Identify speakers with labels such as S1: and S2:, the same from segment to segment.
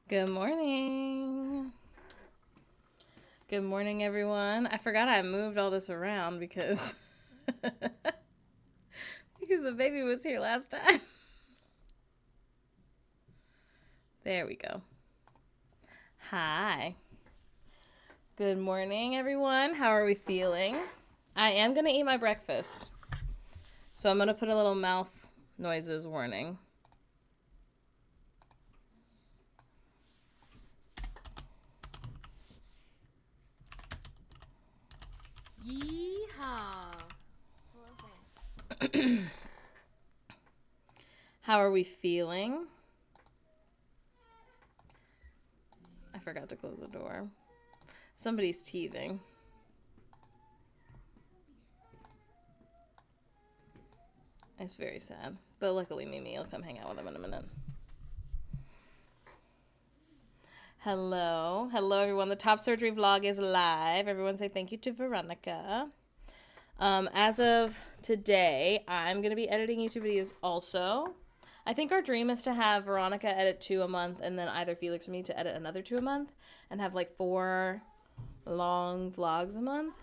S1: Good morning. Good morning, everyone. I forgot I moved all this around because because the baby was here last time. There we go. Hi. Good morning, everyone. How are we feeling? I am going to eat my breakfast. So I'm going to put a little mouth noises warning.
S2: Yeehaw! Hello, friends.
S1: How are we feeling? I forgot to close the door. Somebody's teething. It's very sad. But luckily, Mimi will come hang out with him in a minute. Hello. Hello, everyone. The Top Surgery vlog is live. Everyone say thank you to Veronica. As of today, I'm going to be editing YouTube videos also. I think our dream is to have Veronica edit 2 a month and then either Felix or me to edit another 2 a month and have like 4 long vlogs a month.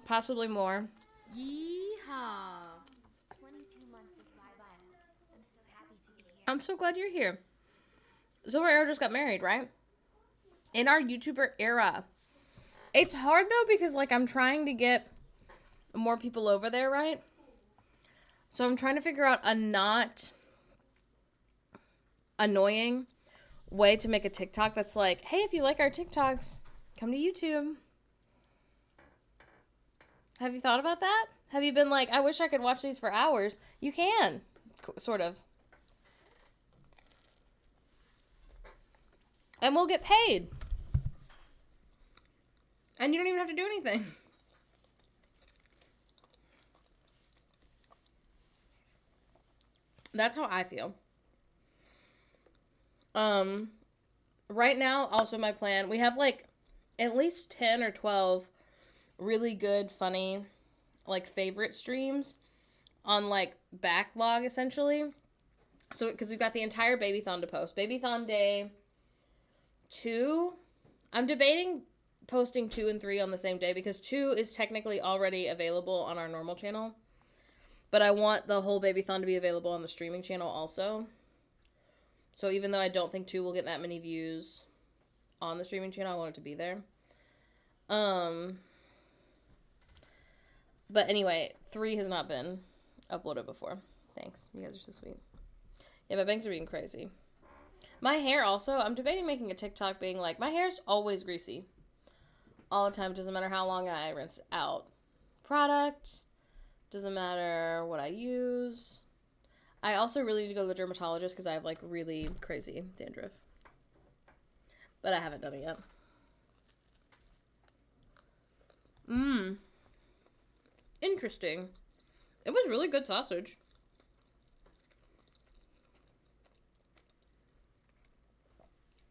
S1: Possibly more.
S2: Yeehaw! 22 months is fly by. I'm so happy to be here.
S1: I'm so glad you're here. Silver Arrow just got married, right? In our YouTuber era. It's hard though because like I'm trying to get more people over there, right? So I'm trying to figure out a not annoying way to make a TikTok that's like, hey, if you like our TikToks, come to YouTube. Have you thought about that? Have you been like, I wish I could watch these for hours? You can, sort of. And we'll get paid. And you don't even have to do anything. That's how I feel. Right now, also my plan, we have like at least 10 or 12 really good, funny, like favorite streams on like backlog essentially. So, because we've got the entire Babython to post. Babython day 2, I'm debating posting 2 and 3 on the same day because 2 is technically already available on our normal channel. But I want the whole Babython to be available on the streaming channel also. So even though I don't think 2 will get that many views on the streaming channel, I want it to be there. But anyway, 3 has not been uploaded before. Thanks. You guys are so sweet. Yeah, my bangs are being crazy. My hair also, I'm debating making a TikTok being like, my hair's always greasy. All the time. Doesn't matter how long I rinse out product. Doesn't matter what I use. I also really need to go to the dermatologist because I have like really crazy dandruff. But I haven't done it yet. Interesting. It was really good sausage.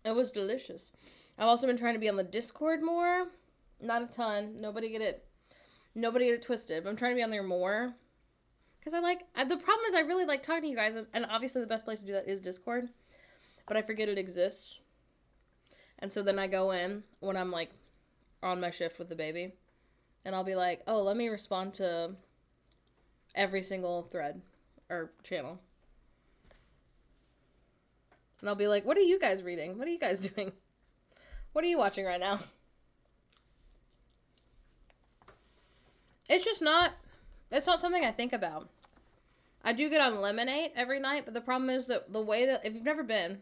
S1: It was delicious. I've also been trying to be on the Discord more. Not a ton. Nobody get it twisted. But I'm trying to be on there more. Because the problem is I really like talking to you guys. And obviously the best place to do that is Discord. But I forget it exists. And so then I go in when I'm like on my shift with the baby. And I'll be like, oh, let me respond to every single thread or channel. And I'll be like, what are you guys reading? What are you guys doing? What are you watching right now? It's just not, it's not something I think about. I do get on Lemonade every night, but the problem is that the way that, if you've never been,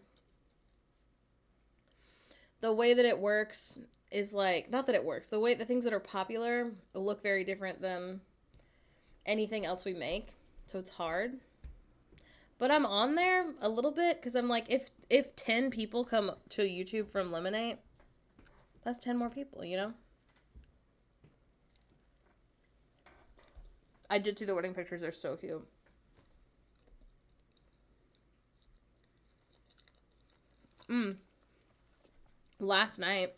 S1: the way that it works is like, not that it works, the way the things that are popular look very different than anything else we make. So it's hard. But I'm on there a little bit because I'm like, if 10 people come to YouTube from Lemonade, that's 10 more people, you know? I did see the wedding pictures. They're so cute. Last night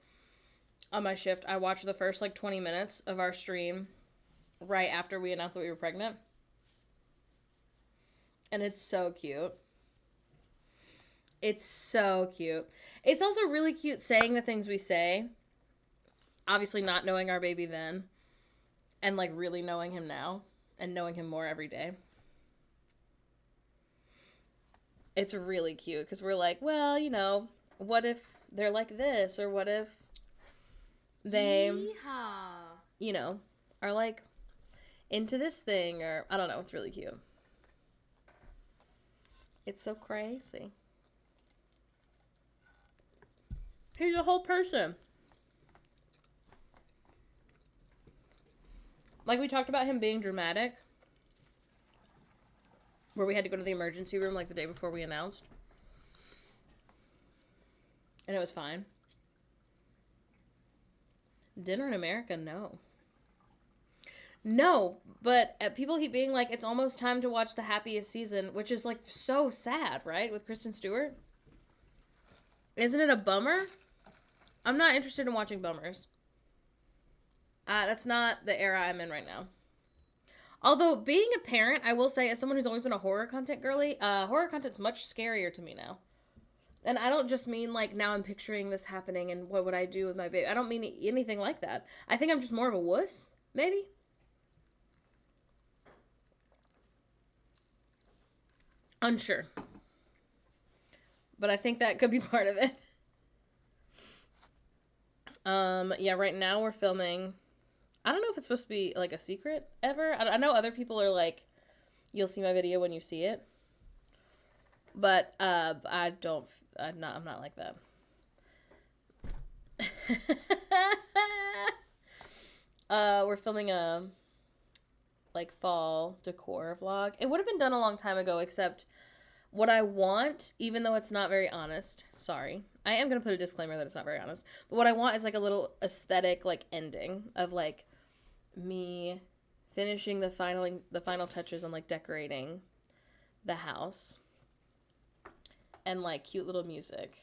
S1: on my shift, I watched the first like 20 minutes of our stream right after we announced that we were pregnant. And it's so cute. It's so cute. It's also really cute saying the things we say. Obviously, not knowing our baby then, and like really knowing him now, and knowing him more every day. It's really cute because we're like, well, what if they're like this, or what if they,
S2: Yeehaw.
S1: are like into this thing, or I don't know. It's really cute. It's so crazy. He's a whole person. Like we talked about him being dramatic, where we had to go to the emergency room like the day before we announced. And it was fine. Dinner in America, no. No, but people keep being like, it's almost time to watch The Happiest Season, which is like so sad, right? With Kristen Stewart. Isn't it a bummer? I'm not interested in watching bummers. That's not the era I'm in right now. Although, being a parent, I will say, as someone who's always been a horror content girly, horror content's much scarier to me now. And I don't just mean, like, now I'm picturing this happening and what would I do with my baby. I don't mean anything like that. I think I'm just more of a wuss, maybe? Unsure. But I think that could be part of it. Yeah, right now we're filming. I don't know if it's supposed to be, like, a secret ever. I know other people are like, you'll see my video when you see it. But, I'm not like that. We're filming a, like, fall decor vlog. It would have been done a long time ago, except what I want, even though it's not very honest, sorry. I am going to put a disclaimer that it's not very honest. But what I want is, like, a little aesthetic, like, ending of, like, me finishing the final touches on, like, decorating the house. And, like, cute little music.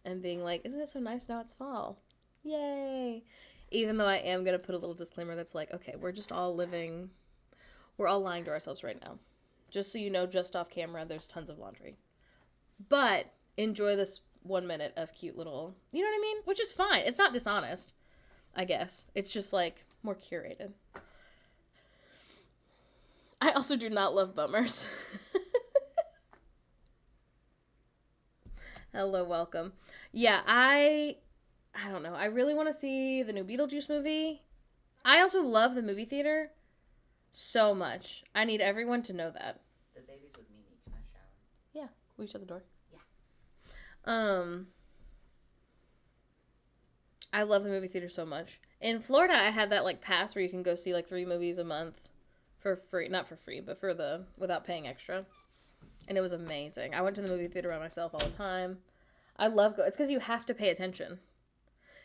S1: And being like, isn't it so nice now it's fall? Yay! Even though I am going to put a little disclaimer that's like, okay, we're all lying to ourselves right now. Just so you know, just off camera, there's tons of laundry. But enjoy this 1 minute of cute little, you know what I mean? Which is fine. It's not dishonest, I guess. It's just, like, more curated. I also do not love bummers. Hello, welcome. Yeah, I don't know. I really want to see the new Beetlejuice movie. I also love the movie theater so much. I need everyone to know that.
S3: The baby's with Mimi. Can I shower?
S1: Yeah. Will you shut the door?
S3: Yeah.
S1: I love the movie theater so much. In Florida, I had that, like, pass where you can go see, like, 3 movies a month for free. Not for free, but without paying extra. And it was amazing. I went to the movie theater by myself all the time. I love it's because you have to pay attention.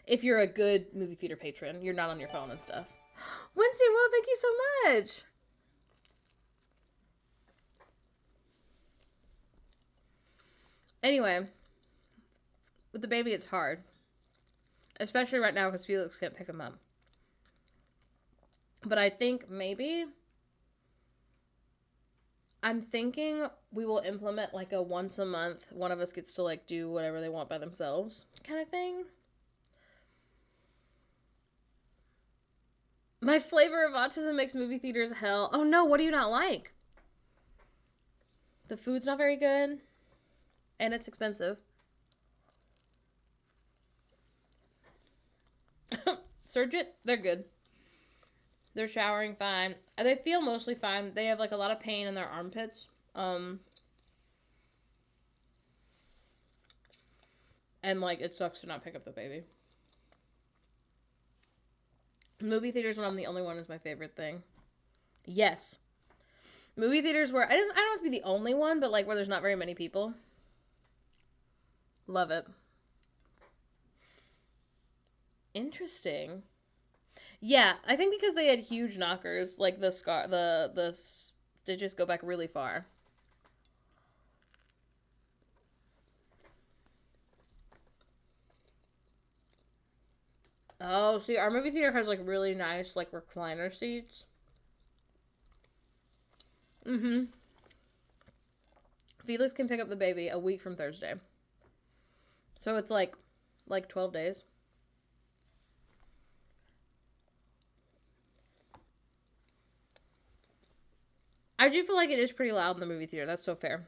S1: If you're a good movie theater patron, you're not on your phone and stuff. Wednesday, well, thank you so much. Anyway, with the baby, it's hard. Especially right now because Felix can't pick him up. But I think maybe I'm thinking we will implement, like, a once a month, one of us gets to, like, do whatever they want by themselves kind of thing. My flavor of autism makes movie theaters hell. Oh no, what do you not like? The food's not very good. And it's expensive. Surgit, they're good. They're showering fine. They feel mostly fine. They have, like, a lot of pain in their armpits. And, like, it sucks to not pick up the baby. Movie theaters when I'm the only one is my favorite thing. Yes. Movie theaters where I don't have to be the only one, but, like, where there's not very many people. Love it. Interesting. Yeah, I think because they had huge knockers, like the stitches go back really far. Oh, see, our movie theater has, like, really nice, like, recliner seats. Mm-hmm. Felix can pick up the baby a week from Thursday. So it's like 12 days. I do feel like it is pretty loud in the movie theater. That's so fair.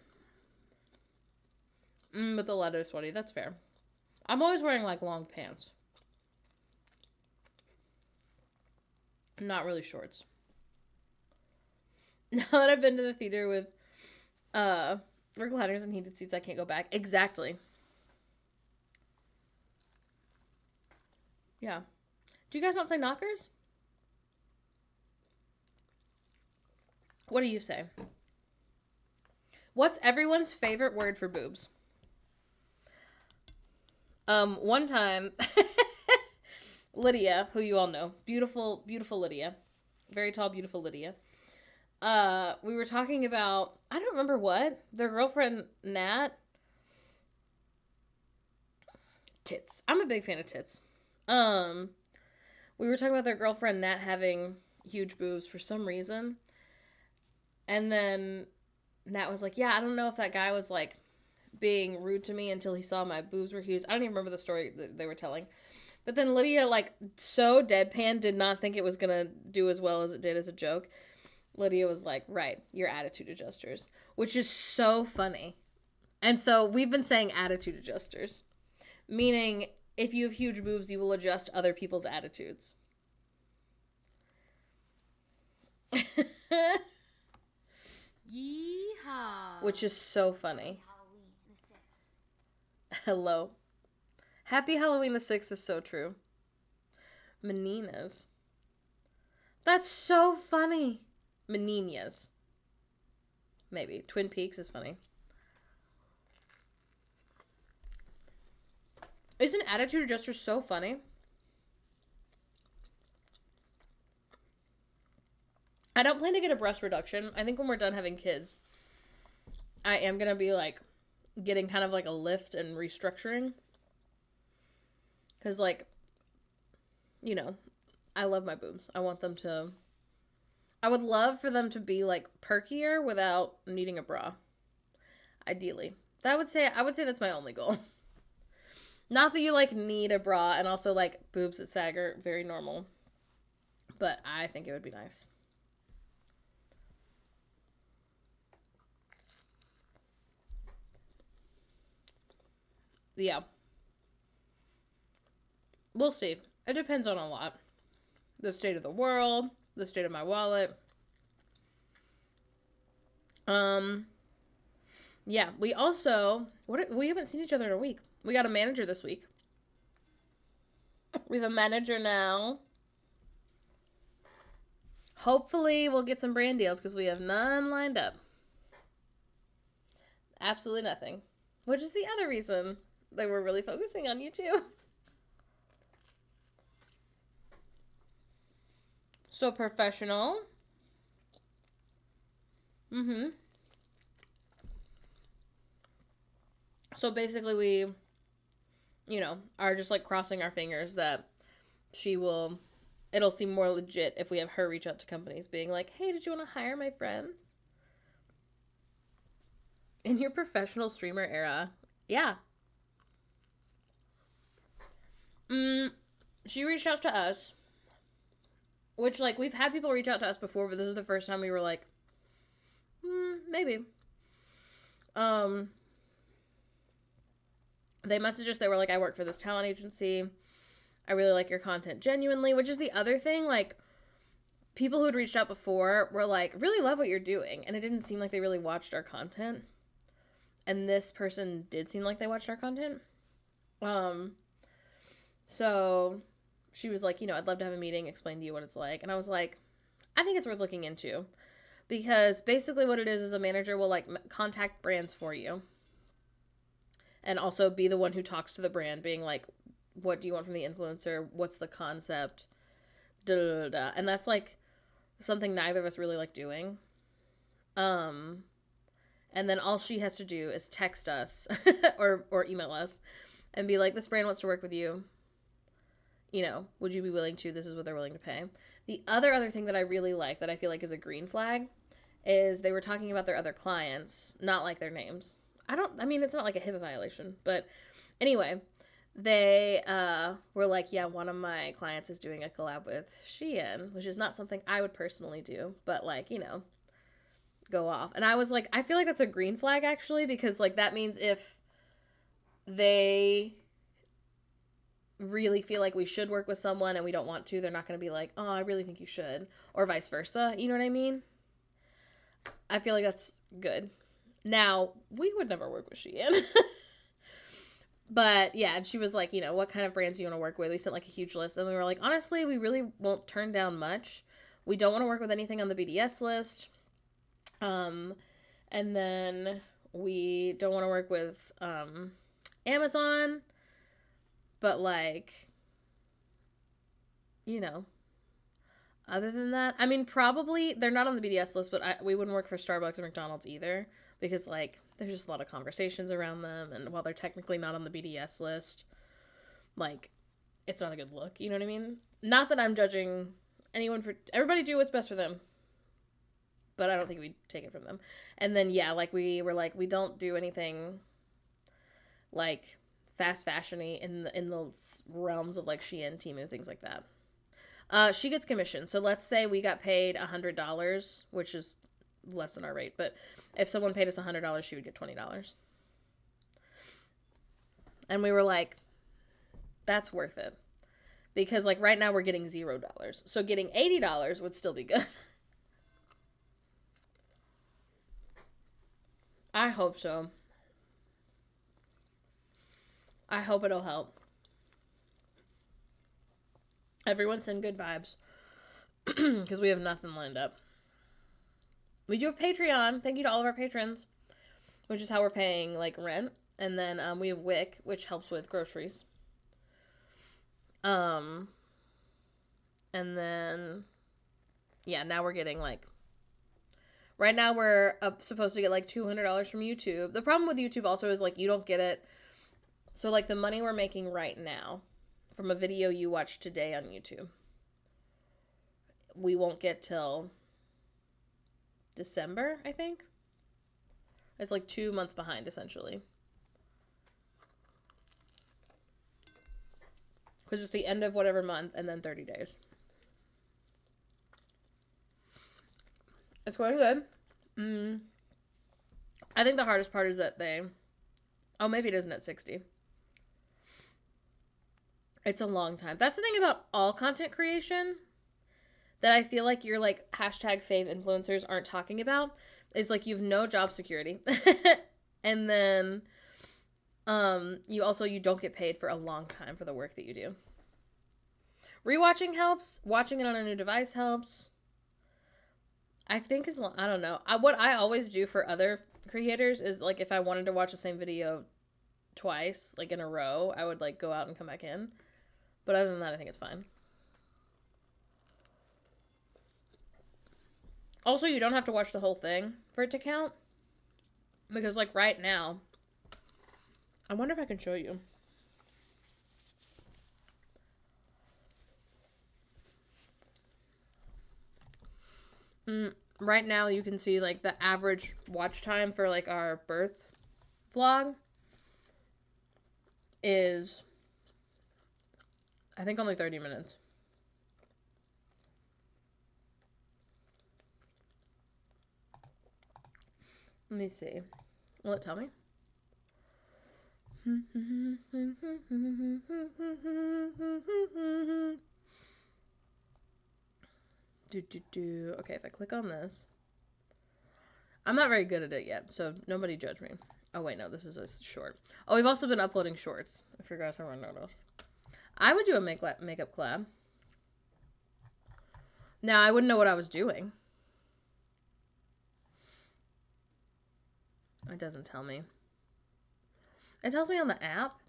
S1: But the leather sweaty. That's fair. I'm always wearing like long pants. Not really shorts. Now that I've been to the theater with recliners and heated seats, I can't go back. Exactly. Yeah. Do you guys not say knockers? What do you say? What's everyone's favorite word for boobs? One time, Lydia, who you all know, beautiful, beautiful Lydia, very tall, beautiful Lydia. We were talking about, I don't remember what, their girlfriend, Nat. Tits. I'm a big fan of tits. We were talking about their girlfriend, Nat, having huge boobs for some reason. And then Nat was like, yeah, I don't know if that guy was, like, being rude to me until he saw my boobs were huge. I don't even remember the story that they were telling. But then Lydia, like, so deadpan, did not think it was gonna do as well as it did as a joke. Lydia was like, right, you're attitude adjusters, which is so funny. And so we've been saying attitude adjusters, meaning if you have huge boobs, you will adjust other people's attitudes.
S2: Yeehaw.
S1: Which is so funny.
S2: Halloween the 6th.
S1: Hello. Happy Halloween the 6th is so true. Meninas. That's so funny. Meninas. Maybe. Twin Peaks is funny. Isn't attitude adjuster so funny? I don't plan to get a breast reduction. I think when we're done having kids, I am going to be like getting kind of like a lift and restructuring. Because like, you know, I love my boobs. I want them to, I would love for them to be like perkier without needing a bra. Ideally. I would say that's my only goal. Not that you like need a bra, and also like boobs that sag are very normal. But I think it would be nice. Yeah. We'll see. It depends on a lot. The state of the world, the state of my wallet. Yeah, we also, we haven't seen each other in a week. We got a manager this week. We have a manager now. Hopefully we'll get some brand deals because we have none lined up. Absolutely nothing. Which is the other reason that we're really focusing on you too. So professional. So basically we, you know, are just like crossing our fingers that it'll seem more legit if we have her reach out to companies being like, hey, did you want to hire my friends? In your professional streamer era. Yeah. She reached out to us. Which, like, we've had people reach out to us before, but this is the first time we were like, maybe. They messaged us. They were like, I work for this talent agency. I really like your content genuinely, which is the other thing. Like, people who had reached out before were like, really love what you're doing. And it didn't seem like they really watched our content. And this person did seem like they watched our content. So she was like, you know, I'd love to have a meeting, explain to you what it's like. And I was like, I think it's worth looking into. Because basically what it is a manager will, like, contact brands for you. And also be the one who talks to the brand, being like, what do you want from the influencer? What's the concept? Da-da-da-da. And that's, like, something neither of us really like doing. And then all she has to do is text us or email us and be like, this brand wants to work with you. You know, would you be willing to? This is what they're willing to pay. The other thing that I really like that I feel like is a green flag is they were talking about their other clients, not like their names. I mean, it's not like a HIPAA violation, but anyway, they were like, yeah, one of my clients is doing a collab with Shein, which is not something I would personally do, but like, you know, go off. And I was like, I feel like that's a green flag actually, because like that means if they really feel like we should work with someone and we don't want to, they're not going to be like, oh, I really think you should, or vice versa. You know what I mean? I feel like that's good. Now, we would never work with Shein. But yeah, and she was like, you know, what kind of brands do you want to work with? We sent like a huge list, and we were like, honestly, we really won't turn down much. We don't want to work with anything on the BDS list. And then we don't want to work with Amazon, but like, you know, other than that, I mean, probably they're not on the BDS list, but we wouldn't work for Starbucks or McDonald's either, because like there's just a lot of conversations around them, and while they're technically not on the BDS list, like it's not a good look. You know what I mean? Not that I'm judging anyone for everybody do what's best for them, but I don't think we'd take it from them. And then yeah, like we were like, we don't do anything like fast fashion-y in the realms of like Shein, Temu, things like that. She gets commission. So let's say we got paid $100, which is less than our rate, but if someone paid us $100, she would get $20. And we were like, that's worth it. Because like right now we're getting $0. So getting $80 would still be good. I hope so. I hope it'll help. Everyone send good vibes. Because we have nothing lined up. We do have Patreon. Thank you to all of our patrons. Which is how we're paying, like, rent. And then we have WIC, which helps with groceries. And then, yeah, now we're getting, like, right now we're supposed to get, like, $200 from YouTube. The problem with YouTube also is, like, you don't get it. So, like, the money we're making right now from a video you watched today on YouTube, we won't get till December, I think. It's like 2 months behind, essentially. Because it's the end of whatever month and then 30 days. It's going good. I think the hardest part is that oh, maybe it isn't at 60. It's a long time. That's the thing about all content creation that I feel like your like hashtag fave influencers aren't talking about is like you have no job security. And then you don't get paid for a long time for the work that you do. Rewatching helps. Watching it on a new device helps. I think I don't know. What I always do for other creators is like if I wanted to watch the same video twice, like in a row, I would like go out and come back in. But other than that, I think it's fine. Also, you don't have to watch the whole thing for it to count. Because, like, right now, I wonder if I can show you. Right now, you can see, like, the average watch time for, like, our birth vlog is, I think, only 30 minutes. Let me see. Will it tell me? Okay, if I click on this. I'm not very good at it yet, so nobody judge me. Oh, wait, no, this is a short. Oh, we've also been uploading shorts, if you guys haven't noticed. I would do a makeup collab. Now, I wouldn't know what I was doing. It doesn't tell me. It tells me on the app.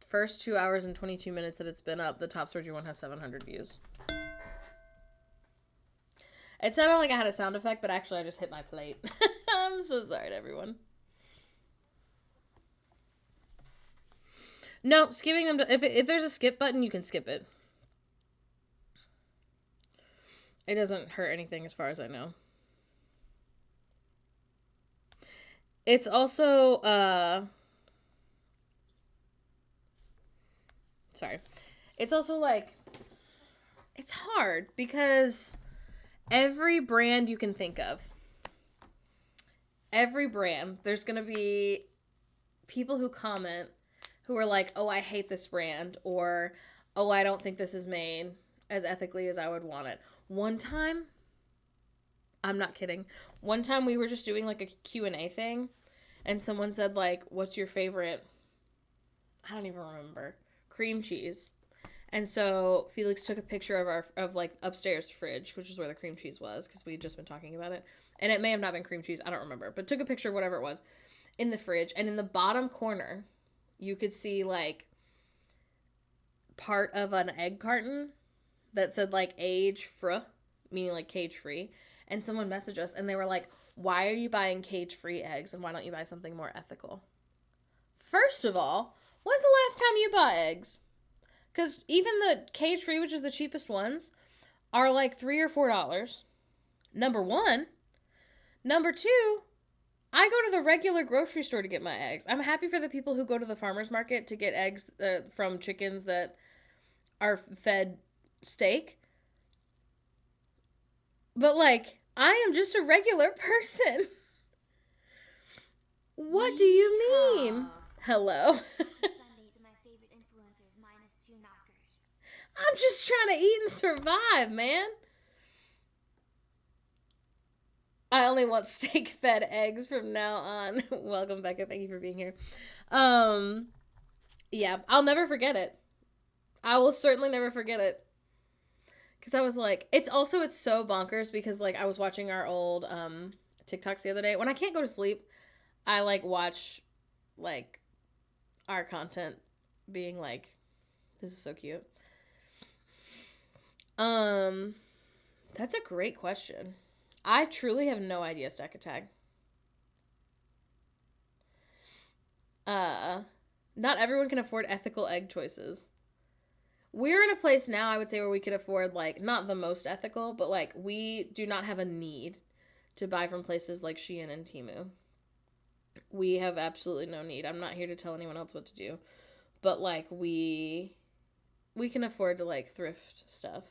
S1: First 2 hours and 22 minutes that it's been up, the top surgery one has 700 views. It sounded like I had a sound effect, but actually I just hit my plate. I'm so sorry to everyone. No, skipping them. If there's a skip button, you can skip it. It doesn't hurt anything as far as I know. It's also, sorry. It's also like, it's hard because every brand you can think of, every brand, there's going to be people who comment who are like, oh, I hate this brand, or, oh, I don't think this is made as ethically as I would want it. One time, I'm not kidding, one time we were just doing like a Q&A thing, and someone said like, what's your favorite, I don't even remember, cream cheese. And so Felix took a picture of our like upstairs fridge, which is where the cream cheese was, because we had just been talking about it. And it may have not been cream cheese, I don't remember, but took a picture of whatever it was in the fridge, and in the bottom corner you could see like part of an egg carton that said like age free, meaning like cage free. And someone messaged us and they were like, why are you buying cage free eggs and why don't you buy something more ethical? First of all, when's the last time you bought eggs? Because even the cage free, which is the cheapest ones, are like $3 or $4. Number one. Number two, I go to the regular grocery store to get my eggs. I'm happy for the people who go to the farmer's market to get eggs from chickens that are fed steak. But, like, I am just a regular person. What do you mean? Hello.
S2: Sunday to my favorite influencers minus 2 knockers.
S1: I'm just trying to eat and survive, man. I only want steak-fed eggs from now on. Welcome, Becca. Thank you for being here. Yeah, I'll never forget it. I will certainly never forget it. Because I was like, it's so bonkers because, like, I was watching our old TikToks the other day. When I can't go to sleep, I, like, watch, like, our content being like, this is so cute. That's a great question. I truly have no idea, Stack Attack. Not everyone can afford ethical egg choices. We're in a place now, I would say, where we could afford, like, not the most ethical, but, like, we do not have a need to buy from places like Shein and Temu. We have absolutely no need. I'm not here to tell anyone else what to do. But, like, we can afford to, like, thrift stuff.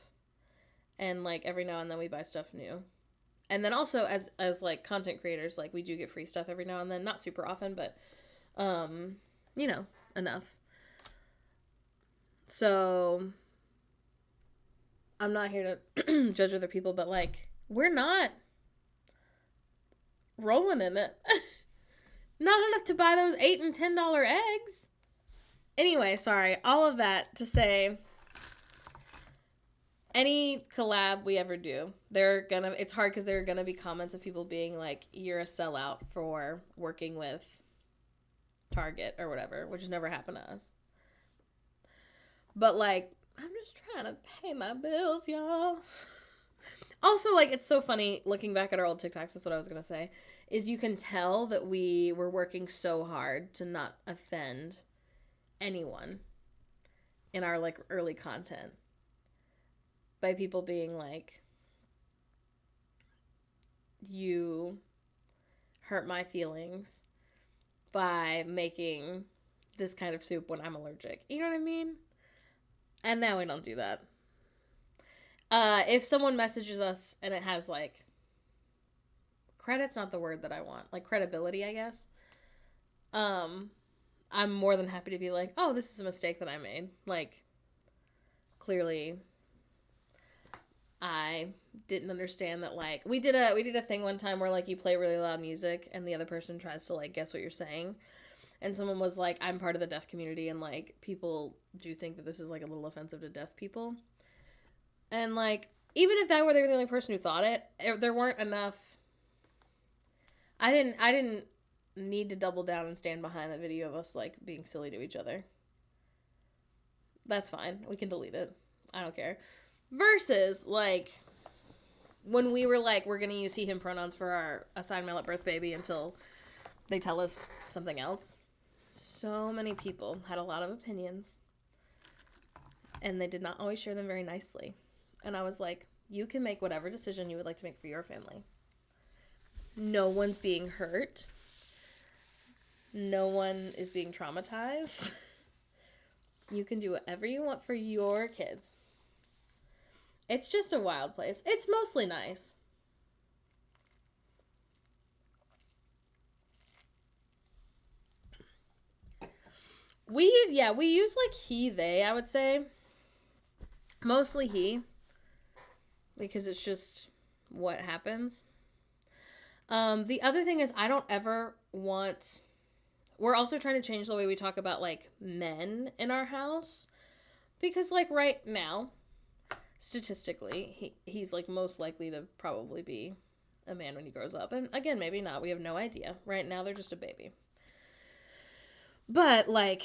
S1: And, like, every now and then we buy stuff new. And then also, as like, content creators, like, we do get free stuff every now and then. Not super often, but, you know, enough. So, I'm not here to judge other people, but, like, we're not rolling in it. Not enough to buy those $8 and $10 eggs. Anyway, sorry. All of that to say, any collab we ever do, it's hard because there are gonna be comments of people being like, you're a sellout for working with Target or whatever, which has never happened to us. But, like, I'm just trying to pay my bills, y'all. Also, like, it's so funny looking back at our old TikToks, that's what I was gonna say, is you can tell that we were working so hard to not offend anyone in our, like, early content. By people being like, you hurt my feelings by making this kind of soup when I'm allergic. You know what I mean? And now we don't do that. If someone messages us and it has, like, credit's not the word that I want, like, credibility, I guess, I'm more than happy to be like, oh, this is a mistake that I made. Like, clearly I didn't understand that, like, we did a thing one time where, like, you play really loud music and the other person tries to, like, guess what you're saying. And someone was like, I'm part of the deaf community and, like, people do think that this is, like, a little offensive to deaf people. And, like, even if they were the only person who thought it, there weren't enough. I didn't need to double down and stand behind the video of us, like, being silly to each other. That's fine. We can delete it. I don't care. Versus, like, when we were like, we're going to use he, him pronouns for our assigned male at birth baby until they tell us something else. So many people had a lot of opinions. And they did not always share them very nicely. And I was like, You can make whatever decision you would like to make for your family. No one's being hurt. No one is being traumatized. You can do whatever you want for your kids. It's just a wild place. It's mostly nice. We use like he, they, I would say. Mostly he. Because it's just what happens. The other thing is I don't ever want... We're also trying to change the way we talk about, like, men in our house. Because, like, right now, statistically, he's, like, most likely to probably be a man when he grows up. And, again, maybe not. We have no idea. Right now, they're just a baby. But, like,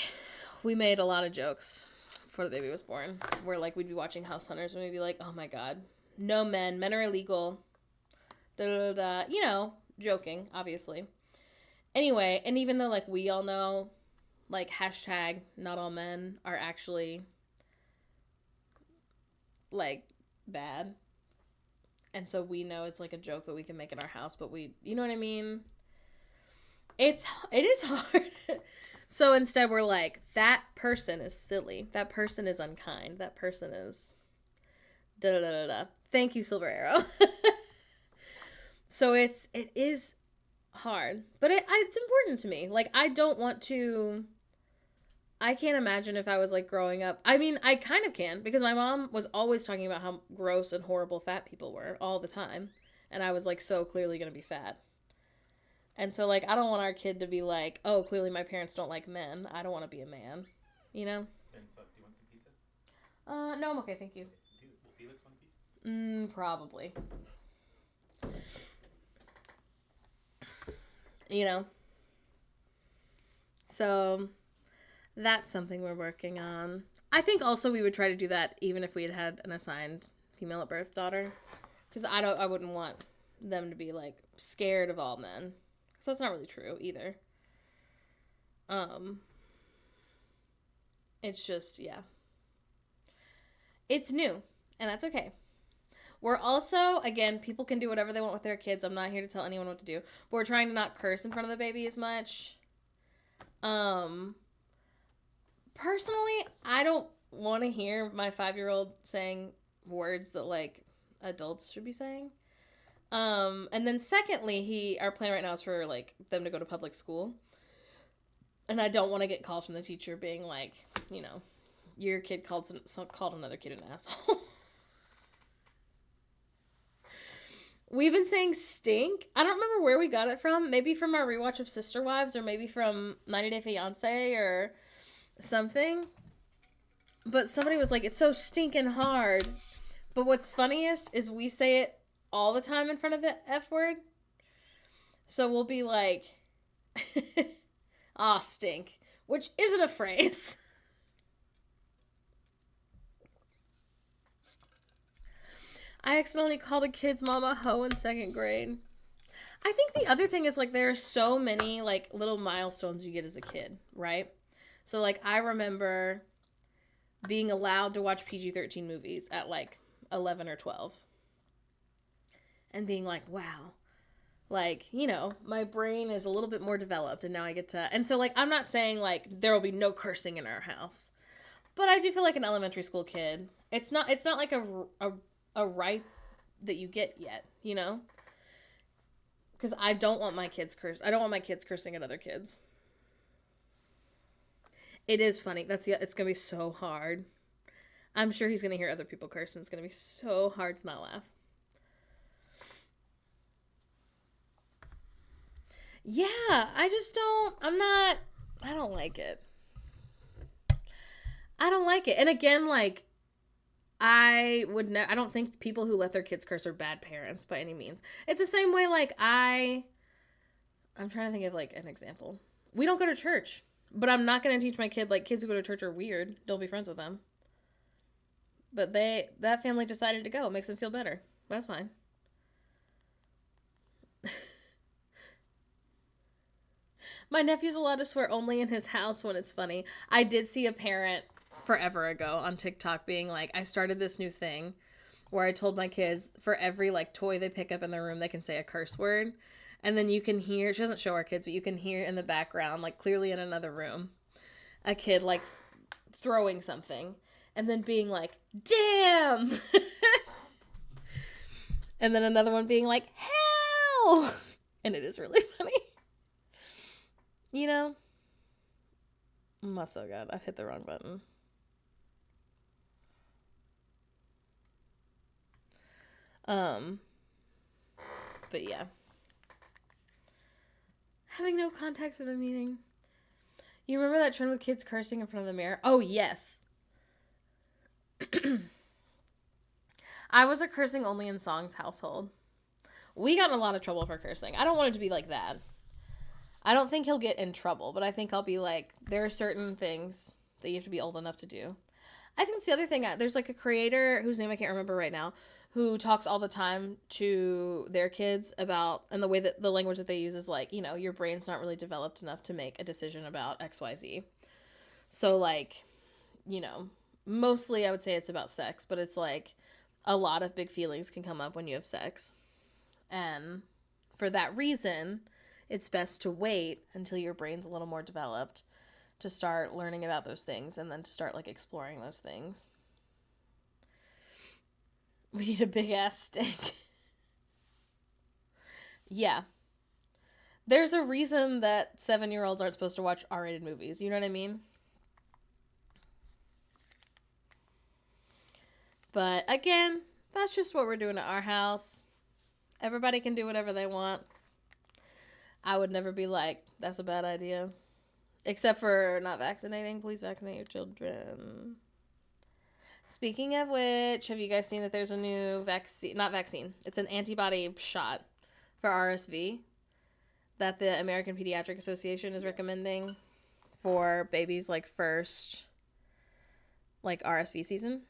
S1: we made a lot of jokes before the baby was born. Where, like, we'd be watching House Hunters and we'd be like, oh, my God. No men. Men are illegal. Da-da-da-da. You know, joking, obviously. Anyway, and even though, like, we all know, like, hashtag not all men are actually, like, bad. And so we know it's, like, a joke that we can make in our house, but you know what I mean? It is hard. So instead we're like, that person is silly. That person is unkind. That person is da-da-da-da-da. Thank you, Silver Arrow. So it is hard, but it's important to me. Like, I can't imagine if I was, like, growing up. I mean, I kind of can, because my mom was always talking about how gross and horrible fat people were all the time, and I was, like, so clearly gonna be fat. And so, like, I don't want our kid to be like, oh, clearly my parents don't like men. I don't want to be a man, you know?
S4: And so, do you want some pizza?
S1: No, I'm okay, thank you.
S4: Will Felix want a piece?
S1: Probably. You know? So, that's something we're working on. I think also we would try to do that even if we had an assigned female at birth daughter. Because I wouldn't want them to be, like, scared of all men. Because that's not really true either. It's just, yeah. It's new. And that's okay. We're also, again, people can do whatever they want with their kids. I'm not here to tell anyone what to do. But we're trying to not curse in front of the baby as much. Personally, I don't want to hear my 5-year-old saying words that, like, adults should be saying. And then secondly, our plan right now is for, like, them to go to public school. And I don't want to get calls from the teacher being like, you know, your kid called another kid an asshole. We've been saying stink. I don't remember where we got it from. Maybe from our rewatch of Sister Wives, or maybe from 90 Day Fiancé or something. But somebody was like, it's so stinking hard. But what's funniest is we say it all the time in front of the F word. So we'll be like, ah, stink. Which isn't a phrase. I accidentally called a kid's mom a hoe in 2nd grade. I think the other thing is, like, there are so many, like, little milestones you get as a kid, right? So, like, I remember being allowed to watch PG-13 movies at, like, 11 or 12. And being like, wow. Like, you know, my brain is a little bit more developed, and now I get to... And so, like, I'm not saying, like, there will be no cursing in our house. But I do feel like an elementary school kid. It's not like a right that you get yet, you know? Because I don't want my kids I don't want my kids cursing at other kids. It is funny. It's going to be so hard. I'm sure he's going to hear other people curse, and it's going to be so hard to not laugh. Yeah, I don't like it. I don't like it. And again, like, I don't think people who let their kids curse are bad parents by any means. It's the same way, like, I'm trying to think of, like, an example. We don't go to church, but I'm not going to teach my kid, like, kids who go to church are weird. Don't be friends with them. But that family decided to go. It makes them feel better. That's fine. My nephew's allowed to swear only in his house when it's funny. I did see a parent forever ago on TikTok being like, I started this new thing where I told my kids for every like toy they pick up in their room, they can say a curse word. And then you can hear, she doesn't show our kids, but you can hear in the background, like clearly in another room, a kid like throwing something and then being like, damn. And then another one being like, hell. And it is really funny. You know? Oh, so good. I've hit the wrong button. But yeah. Having no context for the meeting. You remember that trend with kids cursing in front of the mirror? Oh, yes. I was a cursing only in songs household. We got in a lot of trouble for cursing. I don't want it to be like that. I don't think he'll get in trouble, but I think I'll be like, there are certain things that you have to be old enough to do. I think it's the other thing. There's like a creator whose name I can't remember right now, who talks all the time to their kids about, and the way that the language that they use is like, you know, your brain's not really developed enough to make a decision about XYZ. So like, you know, mostly I would say it's about sex, but it's like a lot of big feelings can come up when you have sex. And for that reason, it's best to wait until your brain's a little more developed to start learning about those things and then to start like exploring those things. We need a big ass stick. Yeah. There's a reason that 7-year-olds aren't supposed to watch R-rated movies. You know what I mean? But again, that's just what we're doing at our house. Everybody can do whatever they want. I would never be like, that's a bad idea. Except for not vaccinating. Please vaccinate your children. Speaking of which, have you guys seen that there's a new vaccine? Not vaccine. It's an antibody shot for RSV that the American Pediatric Association is recommending for babies like first like RSV season.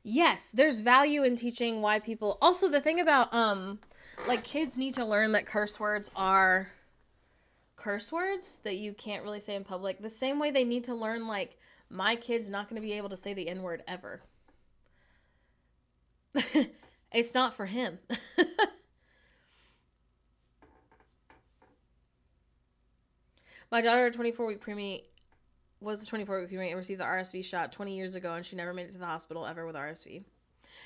S1: Yes, there's value in teaching why people... Also, the thing about, like, kids need to learn that curse words are curse words that you can't really say in public. The same way they need to learn, like, my kid's not going to be able to say the N-word ever. It's not for him. My daughter, 24-week preemie, was a 24-week preemie and received the RSV shot 20 years ago, and she never made it to the hospital ever with RSV.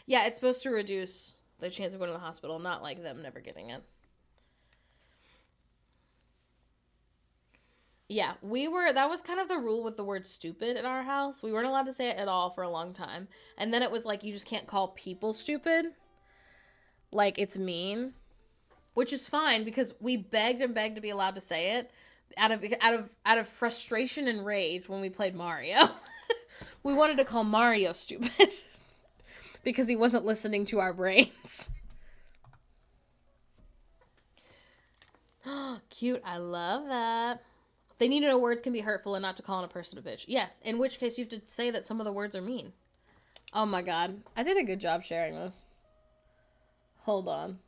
S1: Yeah, it's supposed to reduce the chance of going to the hospital, not like them never getting it. Yeah, that was kind of the rule with the word stupid at our house. We weren't allowed to say it at all for a long time. And then it was like, you just can't call people stupid. Like, it's mean. Which is fine, because we begged and begged to be allowed to say it. Out of frustration and rage when we played Mario. We wanted to call Mario stupid. Because he wasn't listening to our brains. Cute, I love that. They need to know words can be hurtful and not to call a person a bitch. Yes, in which case you have to say that some of the words are mean. Oh my god. I did a good job sharing this. Hold on.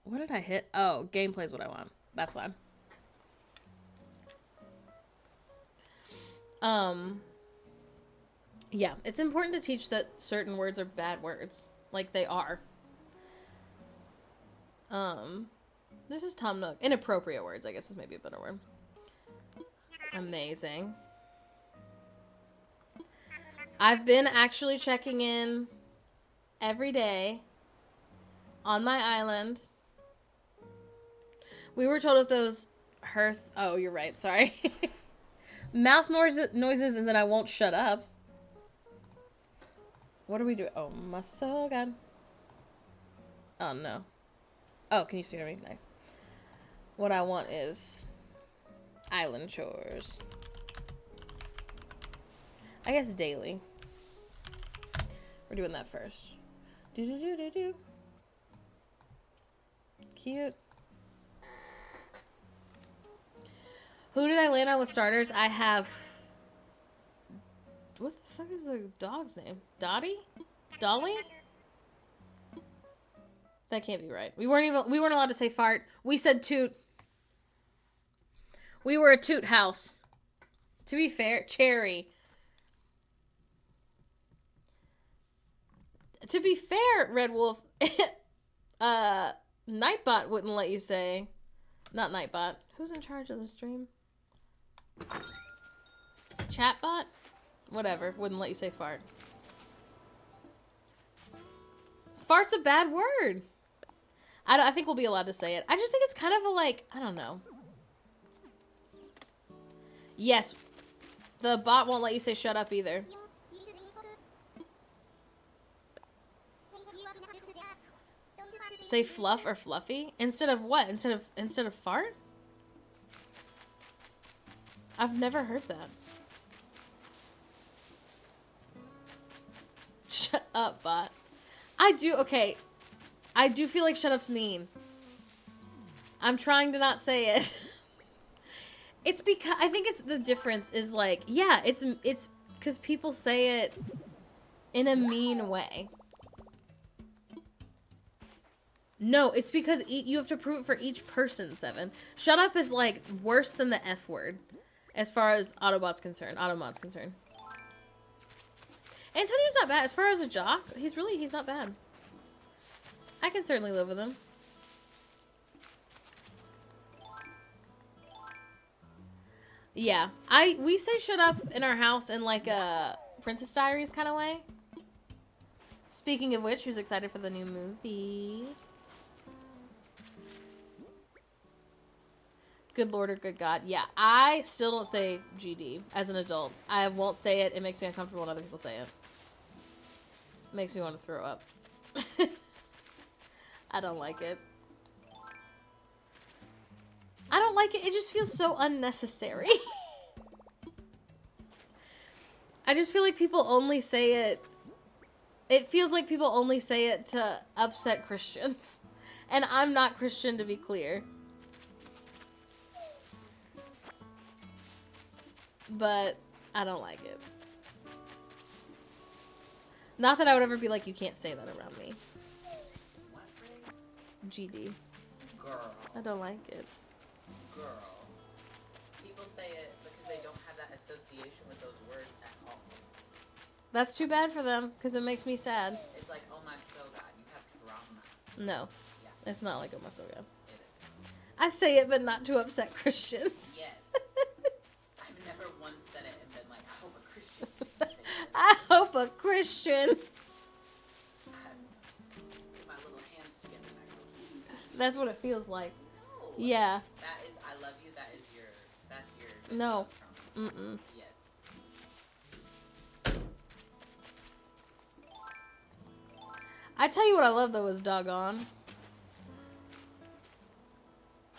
S1: What did I hit? Oh, gameplay is what I want. That's why. Yeah, it's important to teach that certain words are bad words. Like they are. This is Tom Nook. Inappropriate words, I guess is maybe a better word. Amazing. I've been actually checking in every day on my island. We were told if those hearth... Oh, you're right. Sorry. Mouth noises and then I won't shut up. What do we do? Oh, my soul god. Oh, no. Oh, can you see me? Nice. What I want is island chores. I guess daily. We're doing that first. Do. Cute. Who did I land on with starters? I have... What the fuck is the dog's name? Dottie? Dolly? That can't be right. We weren't allowed to say fart. We said toot. We were a toot house. To be fair, Cherry. To be fair, Red Wolf, Nightbot wouldn't let you say. Not Nightbot. Who's in charge of the stream? Chatbot? Whatever. Wouldn't let you say fart. Fart's a bad word. I think we'll be allowed to say it. I just think it's kind of a like, I don't know. Yes. The bot won't let you say shut up either. Say fluff or fluffy? Instead of what? Instead of fart? I've never heard that. Shut up, bot. I do feel like shut up's mean. I'm trying to not say it. It's because I think it's the difference is like, yeah, it's because people say it in a mean way. No, it's because you have to prove it for each person, Seven. Shut up is like worse than the F word as far as Autobot's concerned. Automod's concerned. Antonio's not bad. As far as a jock, he's not bad. I can certainly live with him. Yeah. We say shut up in our house in like a Princess Diaries kind of way. Speaking of which, who's excited for the new movie? Good Lord or good God. Yeah, I still don't say GD as an adult. I won't say it. It makes me uncomfortable when other people say it. Makes me want to throw up. I don't like it. I don't like it. It just feels so unnecessary. I just feel like people only say it. It feels like people only say it to upset Christians. And I'm not Christian, to be clear. But I don't like it. Not that I would ever be like, you can't say that around me.
S3: What phrase?
S1: GD.
S3: Girl.
S1: I don't like it.
S3: Girl. People say it because they don't have that association with those words at all.
S1: That's too bad for them, because it makes me sad.
S3: It's like, oh my so god, you have trauma.
S1: No.
S3: Yeah.
S1: It's not like oh my so God.
S3: It is.
S1: I say it, but not to upset Christians.
S3: Yes. I've never once said it and been like, I hope a Christian says this.
S1: I hope a Christian.
S3: Put my little hands together and I go,
S1: That's what it feels like.
S3: no.
S1: Yeah.
S3: That is, I love you, that's your
S1: No.
S3: trauma.
S1: Mm-mm.
S3: Yes.
S1: I tell you what I love, though, is doggone.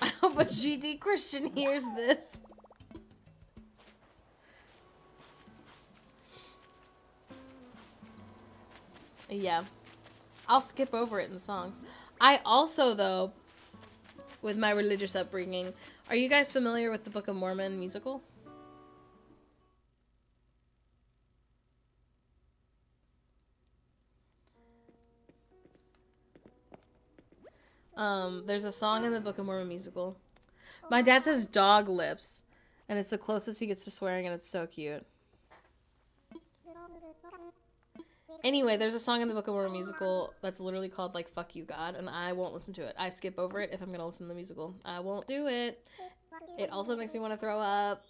S1: I hope a GD Christian hears this. Yeah. I'll skip over it in songs. I also, though, with my religious upbringing, are you guys familiar with the Book of Mormon musical? There's a song in the Book of Mormon musical. My dad says dog lips, and it's the closest he gets to swearing, and it's so cute. Anyway, there's a song in the Book of Mormon musical that's literally called, like, Fuck You, God, and I won't listen to it. I skip over it if I'm gonna listen to the musical. I won't do it. It also makes me want to throw up.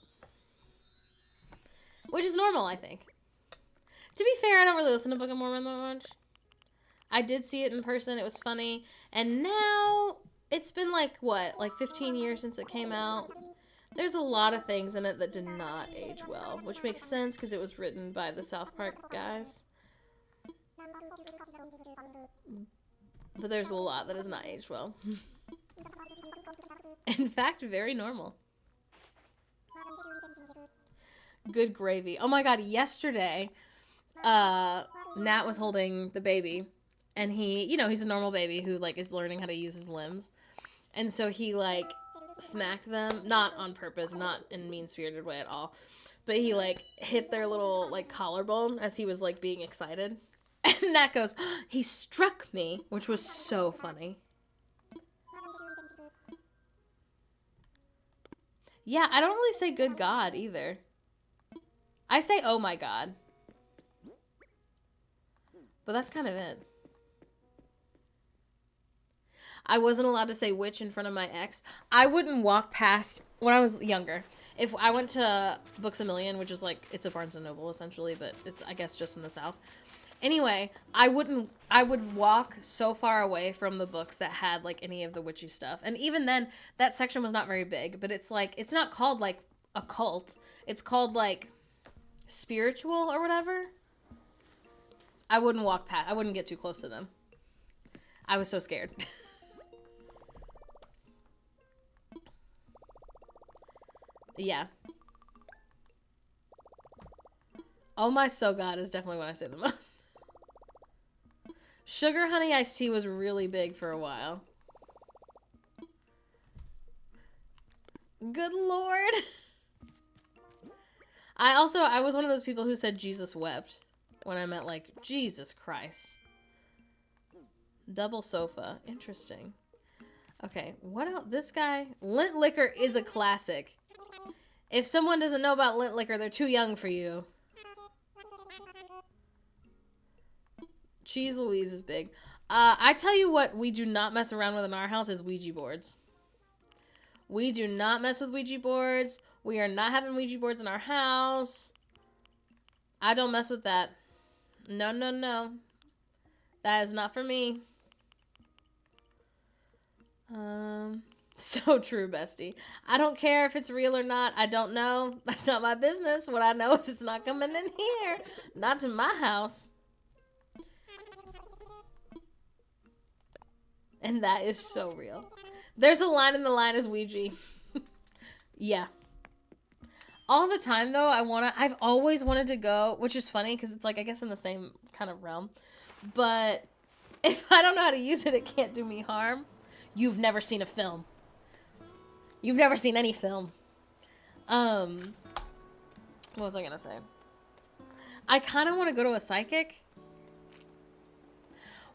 S1: Which is normal, I think. To be fair, I don't really listen to Book of Mormon that much. I did see it in person. It was funny. And now, it's been, like, what? Like, 15 years since it came out. There's a lot of things in it that did not age well. Which makes sense, because it was written by the South Park guys. But there's a lot that has not aged well. In fact, very normal. Good gravy. Oh my god, yesterday, Nat was holding the baby. And he, you know, he's a normal baby who, like, is learning how to use his limbs. And so he, like, smacked them. Not on purpose, not in a mean-spirited way at all. But he, like, hit their little, like, collarbone as he was, like, being excited. And Nat goes, he struck me, which was so funny. Yeah, I don't really say good God either. I say oh my God. But that's kind of it. I wasn't allowed to say witch in front of my ex. I wouldn't walk past, when I was younger, if I went to Books A Million, which is like, it's a Barnes & Noble essentially, but it's, I guess, just in the South. Anyway, I would walk so far away from the books that had like any of the witchy stuff. And even then, that section was not very big, but it's like, it's not called like occult. It's called like spiritual or whatever. I wouldn't walk past, I wouldn't get too close to them. I was so scared. Yeah. Oh my so god is definitely what I say the most. Sugar honey iced tea was really big for a while. Good lord. I was one of those people who said Jesus wept when I meant like Jesus Christ. Double sofa. Interesting. Okay, what else? This guy. Lint liquor is a classic. If someone doesn't know about lint liquor, they're too young for you. Cheese Louise is big. I tell you what we do not mess around with in our house is Ouija boards. We do not mess with Ouija boards. We are not having Ouija boards in our house. I don't mess with that. No, no, no. That is not for me. So true, bestie. I don't care if it's real or not. I don't know. That's not my business. What I know is it's not coming in here. Not to my house. And that is so real. There's a line in the line as Ouija. Yeah. All the time, though, I've always wanted to go, which is funny because it's like, I guess in the same kind of realm. But if I don't know how to use it, it can't do me harm. You've never seen a film. You've never seen any film. What was I gonna say? I kind of want to go to a psychic.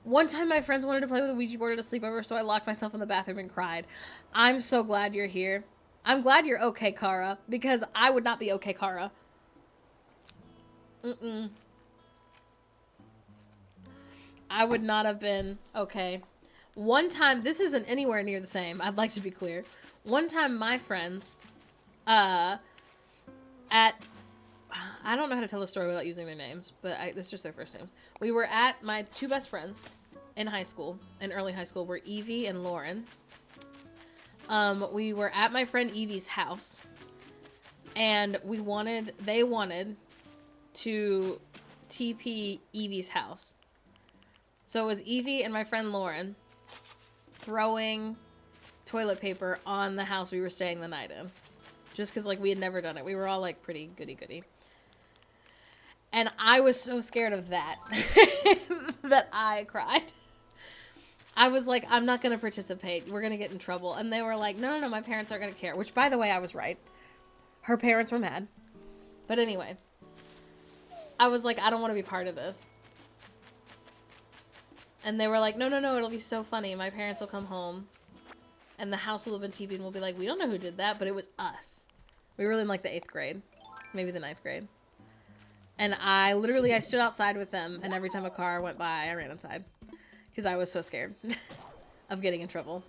S1: One time my friends wanted to play with a Ouija board at a sleepover, so I locked myself in the bathroom and cried. I'm so glad you're here. I'm glad you're okay, Kara, because I would not be okay, Kara. I would not have been okay. One time, this isn't anywhere near the same, I'd like to be clear. One time my friends, I don't know how to tell the story without using their names, but it's just their first names. We were at my two best friends in high school, in early high school, were Evie and Lauren. We were at my friend Evie's house, and they wanted to TP Evie's house. So it was Evie and my friend Lauren throwing toilet paper on the house we were staying the night in. Just because, like, we had never done it. We were all, like, pretty goody-goody. And I was so scared of that that I cried. I was like, I'm not going to participate. We're going to get in trouble. And they were like, no, no, no, my parents aren't going to care. Which, by the way, I was right. Her parents were mad. But anyway, I was like, I don't want to be part of this. And they were like, no, no, no, it'll be so funny. My parents will come home. And the house will have been TP'd and we'll be like, we don't know who did that, but it was us. We were in like the 8th grade. Maybe the 9th grade. And I stood outside with them, and every time a car went by, I ran inside. Because I was so scared of getting in trouble.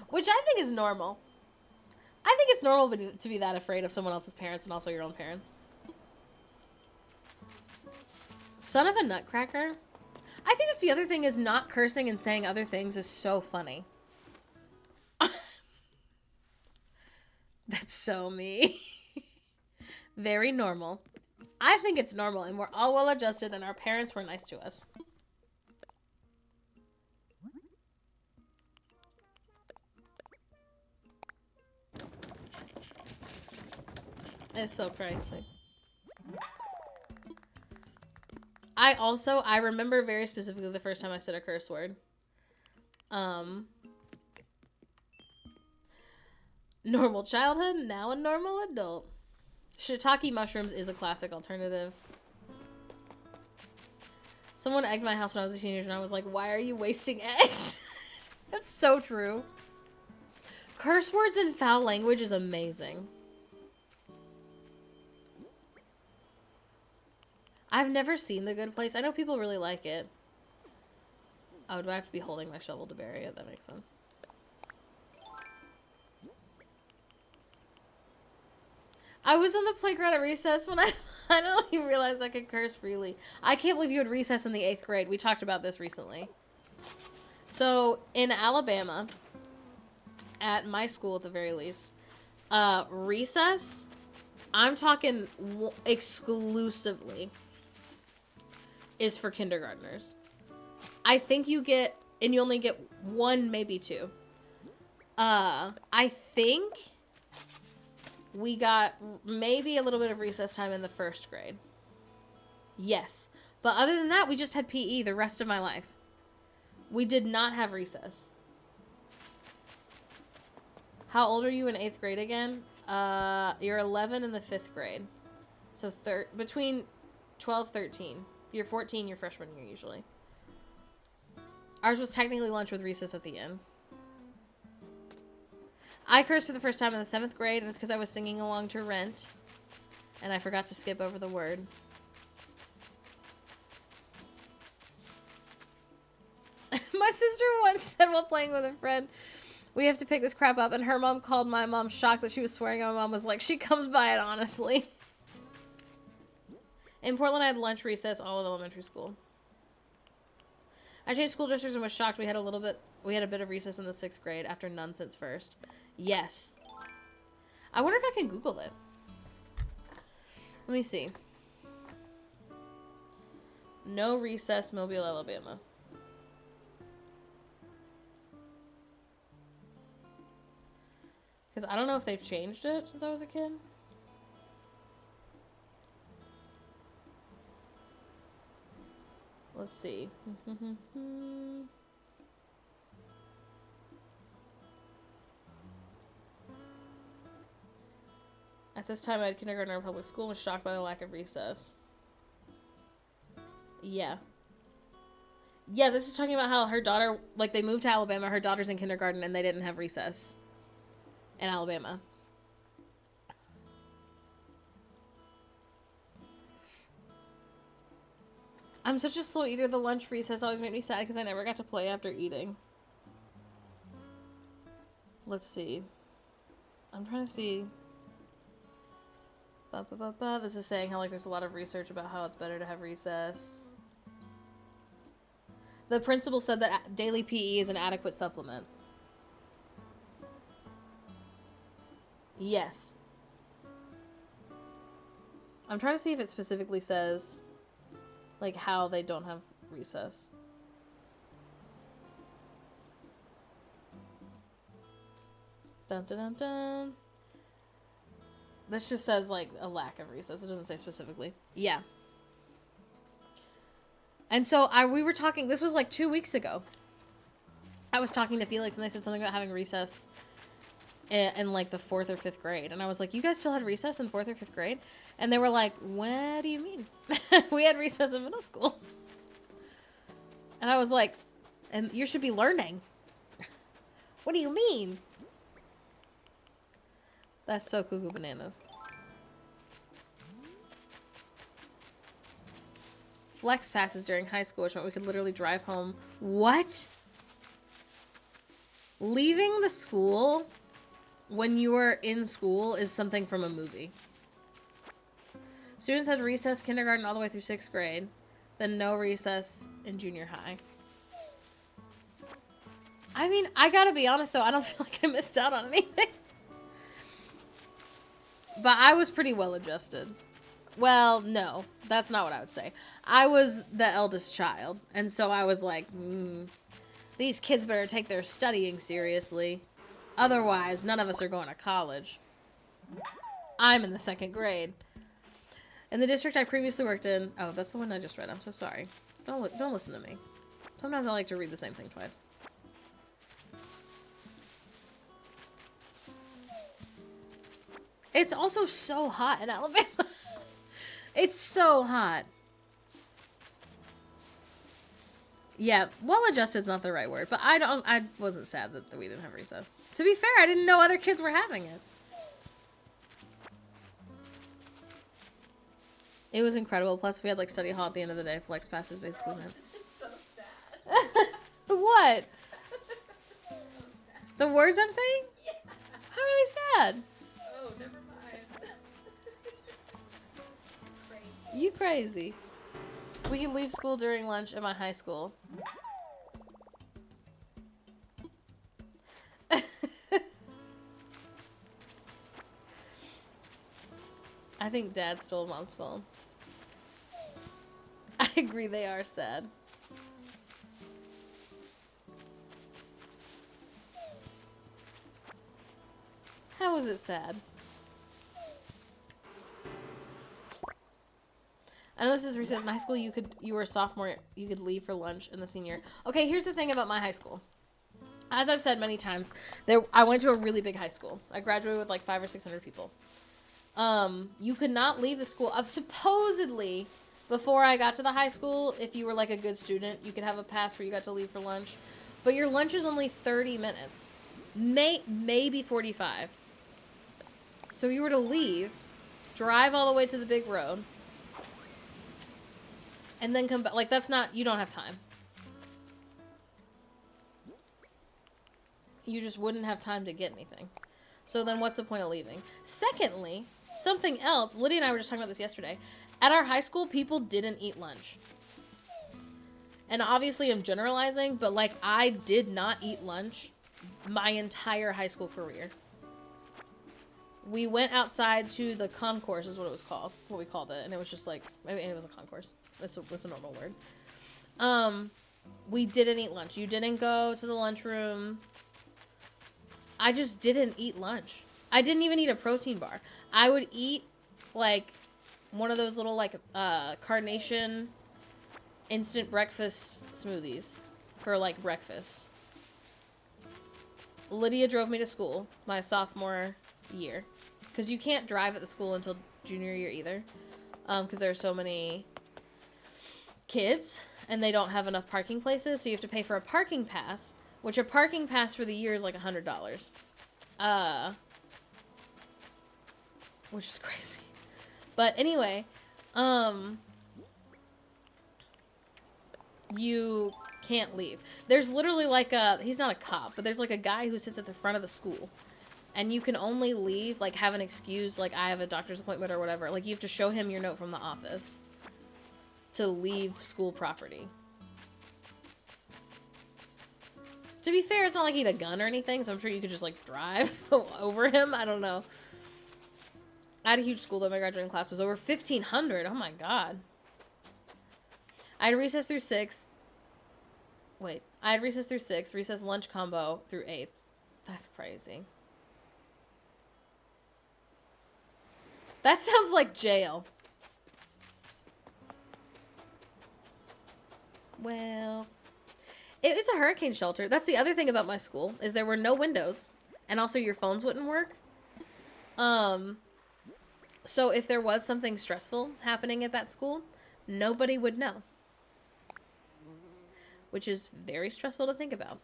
S1: Which I think is normal. I think it's normal to be that afraid of someone else's parents and also your own parents. Son of a nutcracker? I think that's the other thing, is not cursing and saying other things is so funny. That's so me. Very normal. I think it's normal, and we're all well adjusted, and our parents were nice to us. It's so crazy. I remember very specifically the first time I said a curse word. Normal childhood, now a normal adult. Shiitake mushrooms is a classic alternative. Someone egged my house when I was a teenager, and I was like, why are you wasting eggs? That's so true. Curse words and foul language is amazing. I've never seen The Good Place. I know people really like it. Oh, do I have to be holding my shovel to bury it? That makes sense. I was on the playground at recess when I don't even realize I could curse freely. I can't believe you had recess in the 8th grade. We talked about this recently. So, in Alabama, at my school at the very least, recess, I'm talking exclusively, is for kindergartners. I think you get, and you only get 1, maybe 2. I think we got maybe a little bit of recess time in the 1st grade. Yes. But other than that, we just had PE the rest of my life. We did not have recess. How old are you in 8th grade again? You're 11 in the 5th grade. So between 12, 13. You're 14 your freshman year usually. Ours was technically lunch with recess at the end. I cursed for the first time in the 7th grade, and it's because I was singing along to Rent, and I forgot to skip over the word. My sister once said while playing with a friend, we have to pick this crap up, and her mom called my mom shocked that she was swearing, and my mom was like, she comes by it honestly. In Portland, I had lunch recess all of elementary school. I changed school districts and was shocked we had a bit of recess in the 6th grade after none since 1st. Yes. I wonder if I can Google it. Let me see. No recess, Mobile, Alabama. Because I don't know if they've changed it since I was a kid. Let's see. At this time, I had kindergarten in public school and was shocked by the lack of recess. Yeah. Yeah, this is talking about how her daughter, like, they moved to Alabama, her daughter's in kindergarten, and they didn't have recess in Alabama. I'm such a slow eater. The lunch recess always made me sad because I never got to play after eating. Let's see. I'm trying to see. This is saying how, like, there's a lot of research about how it's better to have recess. The principal said that daily PE is an adequate supplement. Yes. I'm trying to see if it specifically says, like, how they don't have recess. Dun dun dun dun. This just says, like, a lack of recess. It doesn't say specifically. Yeah. And so we were talking, this was like 2 weeks ago. I was talking to Felix and they said something about having recess in like the 4th or 5th grade. And I was like, you guys still had recess in 4th or 5th grade? And they were like, what do you mean? We had recess in middle school. And I was like, and you should be learning. What do you mean? That's so cuckoo bananas. Flex passes during high school, which meant we could literally drive home. What? Leaving the school when you were in school is something from a movie. Students had recess kindergarten all the way through 6th grade, then no recess in junior high. I mean, I gotta be honest though, I don't feel like I missed out on anything. But I was pretty well adjusted. Well, no, that's not what I would say. I was the eldest child, and so I was like, these kids better take their studying seriously. Otherwise, none of us are going to college. I'm in the 2nd grade. In the district I previously worked in... Oh, that's the one I just read. I'm so sorry. Don't listen to me. Sometimes I like to read the same thing twice. It's also so hot in Alabama. It's so hot. Yeah, well-adjusted's not the right word, but I wasn't sad that we didn't have recess. To be fair, I didn't know other kids were having it. It was incredible. Plus, we had like study hall at the end of the day. Flex passes basically meant.
S3: This is so sad.
S1: What?
S3: So
S1: The words I'm saying?
S3: Yeah.
S1: How are they sad?
S3: Oh, never mind. Crazy.
S1: You crazy. We can leave school during lunch at my high school. I think Dad stole Mom's phone. I agree, they are sad. How was it sad? I know this is recess. In high school, you were a sophomore, you could leave for lunch in the senior year. Okay, here's the thing about my high school. As I've said many times, I went to a really big high school. I graduated with like 500 or 600 people. You could not leave the school. Supposedly, before I got to the high school, if you were like a good student, you could have a pass where you got to leave for lunch. But your lunch is only 30 minutes. Maybe 45. So if you were to leave, drive all the way to the big road, and then come back. Like, that's not, you don't have time. You just wouldn't have time to get anything. So then what's the point of leaving? Secondly, something else, Lydia and I were just talking about this yesterday. At our high school, people didn't eat lunch. And obviously I'm generalizing, but like, I did not eat lunch my entire high school career. We went outside to the concourse, is what it was called, what we called it, and it was just like, I mean, it was a concourse. That's a normal word. We didn't eat lunch. You didn't go to the lunchroom. I just didn't eat lunch. I didn't even eat a protein bar. I would eat, like, one of those little, like, carnation instant breakfast smoothies for, like, breakfast. Lydia drove me to school my sophomore year. Because you can't drive at the school until junior year either. Because there are so many kids, and they don't have enough parking places, so you have to pay for a parking pass, which a parking pass for the year is like $100. Which is crazy. But anyway, you can't leave. There's literally like he's not a cop, but there's like a guy who sits at the front of the school. And you can only leave, like, have an excuse, like, I have a doctor's appointment or whatever. Like, you have to show him your note from the office to leave school property. To be fair, it's not like he had a gun or anything, so I'm sure you could just, like, drive over him. I don't know. I had a huge school, though. My graduating class was over 1,500. Oh, my God. I had recess through 6th. Wait. I had recess through 6th, recess lunch combo through 8th. That's crazy. That sounds like jail. Well, it was a hurricane shelter. That's the other thing about my school, is there were no windows. And also your phones wouldn't work. So if there was something stressful happening at that school, nobody would know. Which is very stressful to think about.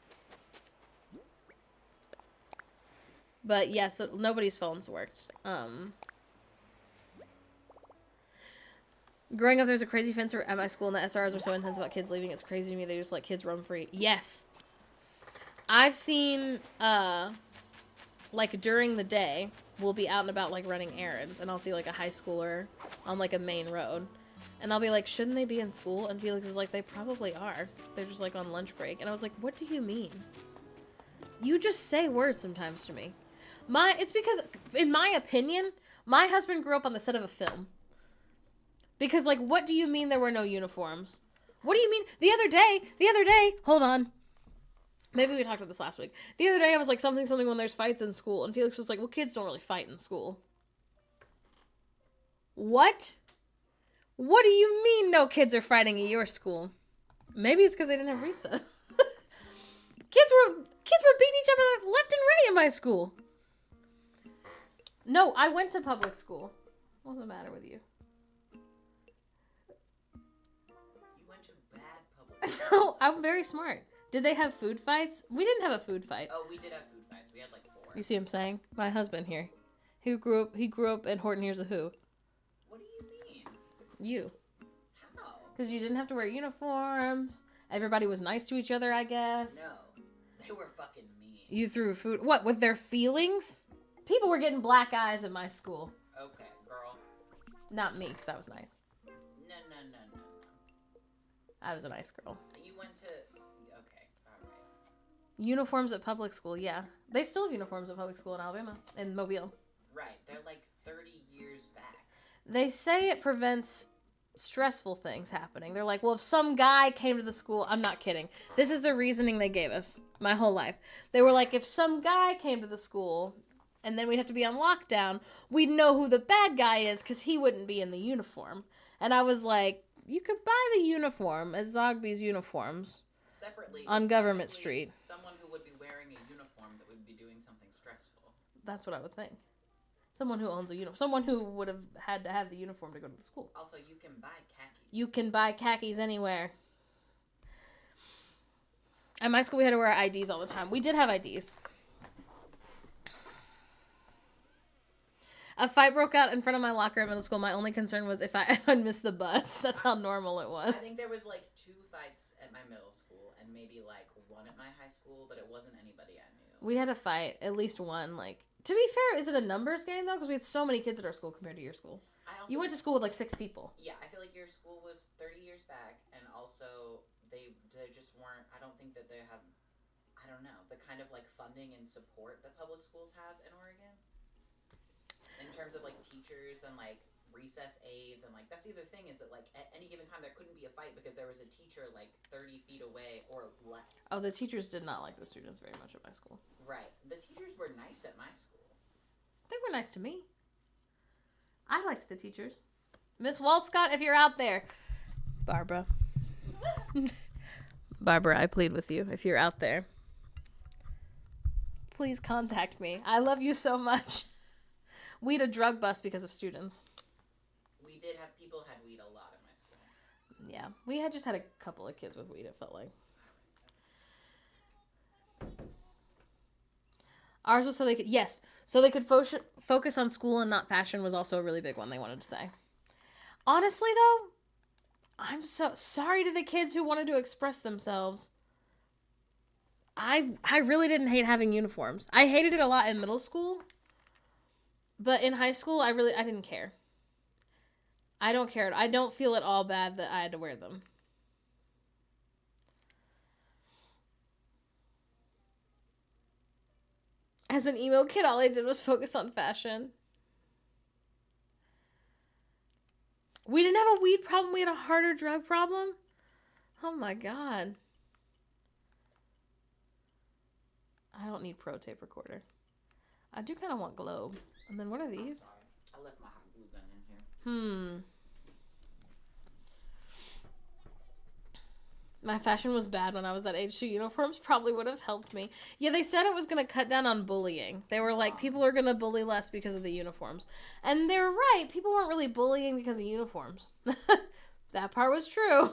S1: But yes, nobody's phones worked. Growing up, there's a crazy fence at my school, and the SROs were so intense about kids leaving. It's crazy to me. They just let kids roam free. Yes. I've seen, like, during the day, we'll be out and about, like, running errands, and I'll see, like, a high schooler on, like, a main road. And I'll be like, shouldn't they be in school? And Felix is like, they probably are. They're just, like, on lunch break. And I was like, what do you mean? You just say words sometimes to me. It's because, in my opinion, my husband grew up on the set of a film. Because, like, what do you mean there were no uniforms? What do you mean? The other day, hold on. Maybe we talked about this last week. The other day I was like, something when there's fights in school. And Felix was like, well, kids don't really fight in school. What? What do you mean no kids are fighting at your school? Maybe it's because they didn't have recess. Kids were beating each other left and right in my school. No, I went to public school. What's the matter with you? No, I'm very smart. Did they have food fights? We didn't have a food fight.
S3: Oh, we did have food fights. We had like 4.
S1: You see what I'm saying? My husband here. He grew up in Horton Hears a Who.
S3: What do you mean?
S1: You.
S3: How?
S1: Because you didn't have to wear uniforms. Everybody was nice to each other, I guess.
S3: No. They were fucking mean.
S1: You threw food. What, with their feelings? People were getting black eyes at my school.
S3: Okay, girl.
S1: Not me, because I was nice.
S3: No.
S1: I was a nice girl.
S3: You went to... Okay, alright.
S1: Uniforms at public school, yeah. They still have uniforms at public school in Alabama. In Mobile.
S3: Right, they're like 30 years back.
S1: They say it prevents stressful things happening. They're like, well, if some guy came to the school... I'm not kidding. This is the reasoning they gave us my whole life. They were like, if some guy came to the school... and then we'd have to be on lockdown, we'd know who the bad guy is because he wouldn't be in the uniform. And I was like, you could buy the uniform at Zogby's Uniforms
S3: Separately,
S1: on
S3: it's
S1: Government
S3: technically
S1: Street.
S3: Someone who would be wearing a uniform that would be doing something stressful.
S1: That's what I would think. Someone who owns a uniform. Someone who would have had to have the uniform to go to the school.
S3: Also, you can buy khakis.
S1: You can buy khakis anywhere. At my school, we had to wear IDs all the time. We did have IDs. A fight broke out in front of my locker at middle school. My only concern was if I would miss the bus. That's how normal it was.
S3: I think there was like 2 fights at my middle school and maybe like 1 at my high school, but it wasn't anybody I knew.
S1: We had a fight, at least one. Like, to be fair, is it a numbers game though? Because we had so many kids at our school compared to your school. You went to school with like 6 people.
S3: Yeah, I feel like your school was 30 years back, and also they just weren't. I don't think that they have. I don't know, the kind of like funding and support that public schools have in Oregon. In terms of like teachers and like recess aides and like that's the other thing is that like at any given time there couldn't be a fight because there was a teacher like 30 feet away or less.
S1: Oh, the teachers did not like the students very much at my school.
S3: Right. The teachers were nice at my school.
S1: They were nice to me. I liked the teachers. Miss Walscott, if you're out there. Barbara. Barbara, I plead with you. If you're out there, please contact me. I love you so much. We had a drug bust because of students.
S3: We did have people had weed a lot at my school.
S1: Yeah, we had just had a couple of kids with weed, it felt like. Ours was so they could, yes, so they could focus on school and not fashion was also a really big one they wanted to say. Honestly, though, I'm so sorry to the kids who wanted to express themselves. I really didn't hate having uniforms. I hated it a lot in middle school. But in high school, I didn't care. I don't care. I don't feel at all bad that I had to wear them. As an emo kid, all I did was focus on fashion. We didn't have a weed problem. We had a harder drug problem. Oh my God. I don't need Pro Tape Recorder. I do kind of want Globe. And then what are these?
S3: I left my hot glue gun in here.
S1: My fashion was bad when I was that age, so uniforms probably would have helped me. Yeah, they said it was going to cut down on bullying. They were like, people are going to bully less because of the uniforms. And they're right. People weren't really bullying because of uniforms. That part was true.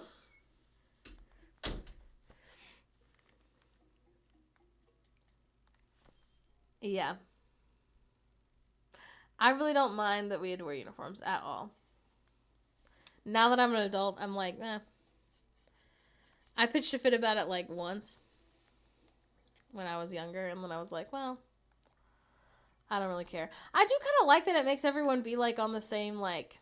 S1: Yeah. I really don't mind that we had to wear uniforms at all. Now that I'm an adult, I'm like, eh. I pitched a fit about it like once when I was younger, and then I was like, well, I don't really care. I do kind of like that it makes everyone be like on the same like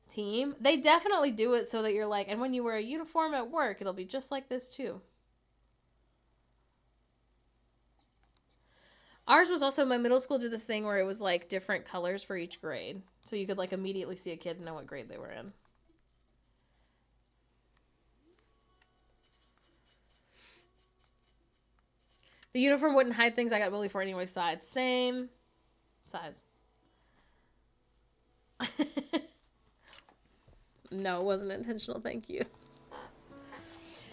S1: team. They definitely do it so that you're like, and when you wear a uniform at work, it'll be just like this too. Ours was also, my middle school did this thing where it was like different colors for each grade. So you could like immediately see a kid and know what grade they were in. The uniform wouldn't hide things I got bullied for anyway. Sides. Same. Sides. No, it wasn't intentional. Thank you.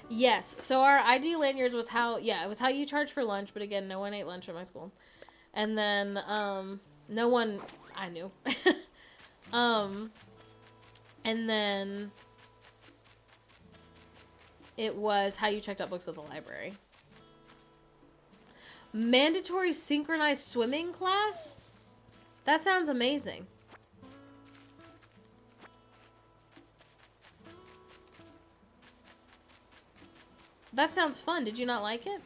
S1: Yes. So our ID lanyards was how, yeah, it was how you charge for lunch. But again, no one ate lunch at my school. And then, no one, I knew. And then it was how you checked out books at the library. Mandatory synchronized swimming class? That sounds amazing. That sounds fun. Did you not like it?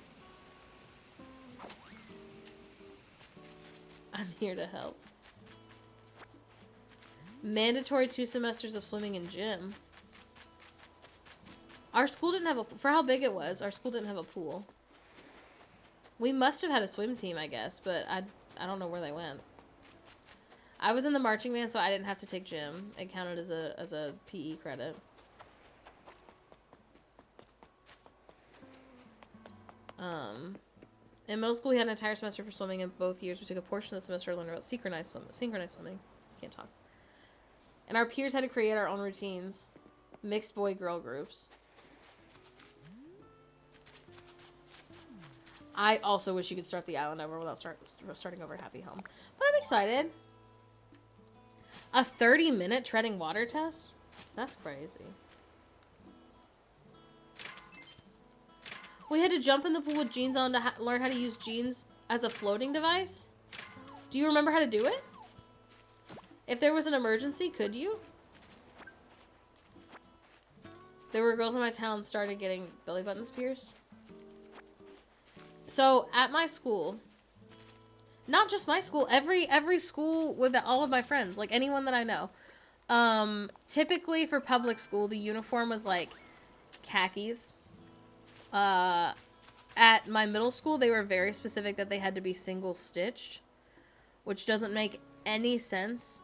S1: I'm here to help. Mandatory 2 semesters of swimming and gym. Our school didn't have a... For how big it was, our school didn't have a pool. We must have had a swim team, I guess, but I don't know where they went. I was in the marching band, so I didn't have to take gym. It counted as a PE credit. In middle school, we had an entire semester for swimming. In both years, we took a portion of the semester to learn about synchronized swimming. Can't talk. And our peers had to create our own routines. Mixed boy-girl groups. I also wish you could start the island over without starting over at Happy Home. But I'm excited. A 30-minute treading water test? That's crazy. We had to jump in the pool with jeans on to learn how to use jeans as a floating device. Do you remember how to do it? If there was an emergency, could you? There were girls in my town started getting belly buttons pierced. So at my school, not just my school, every school with all of my friends, like anyone that I know. Typically for public school, the uniform was like khakis. At my middle school, they were very specific that they had to be single stitched, which doesn't make any sense.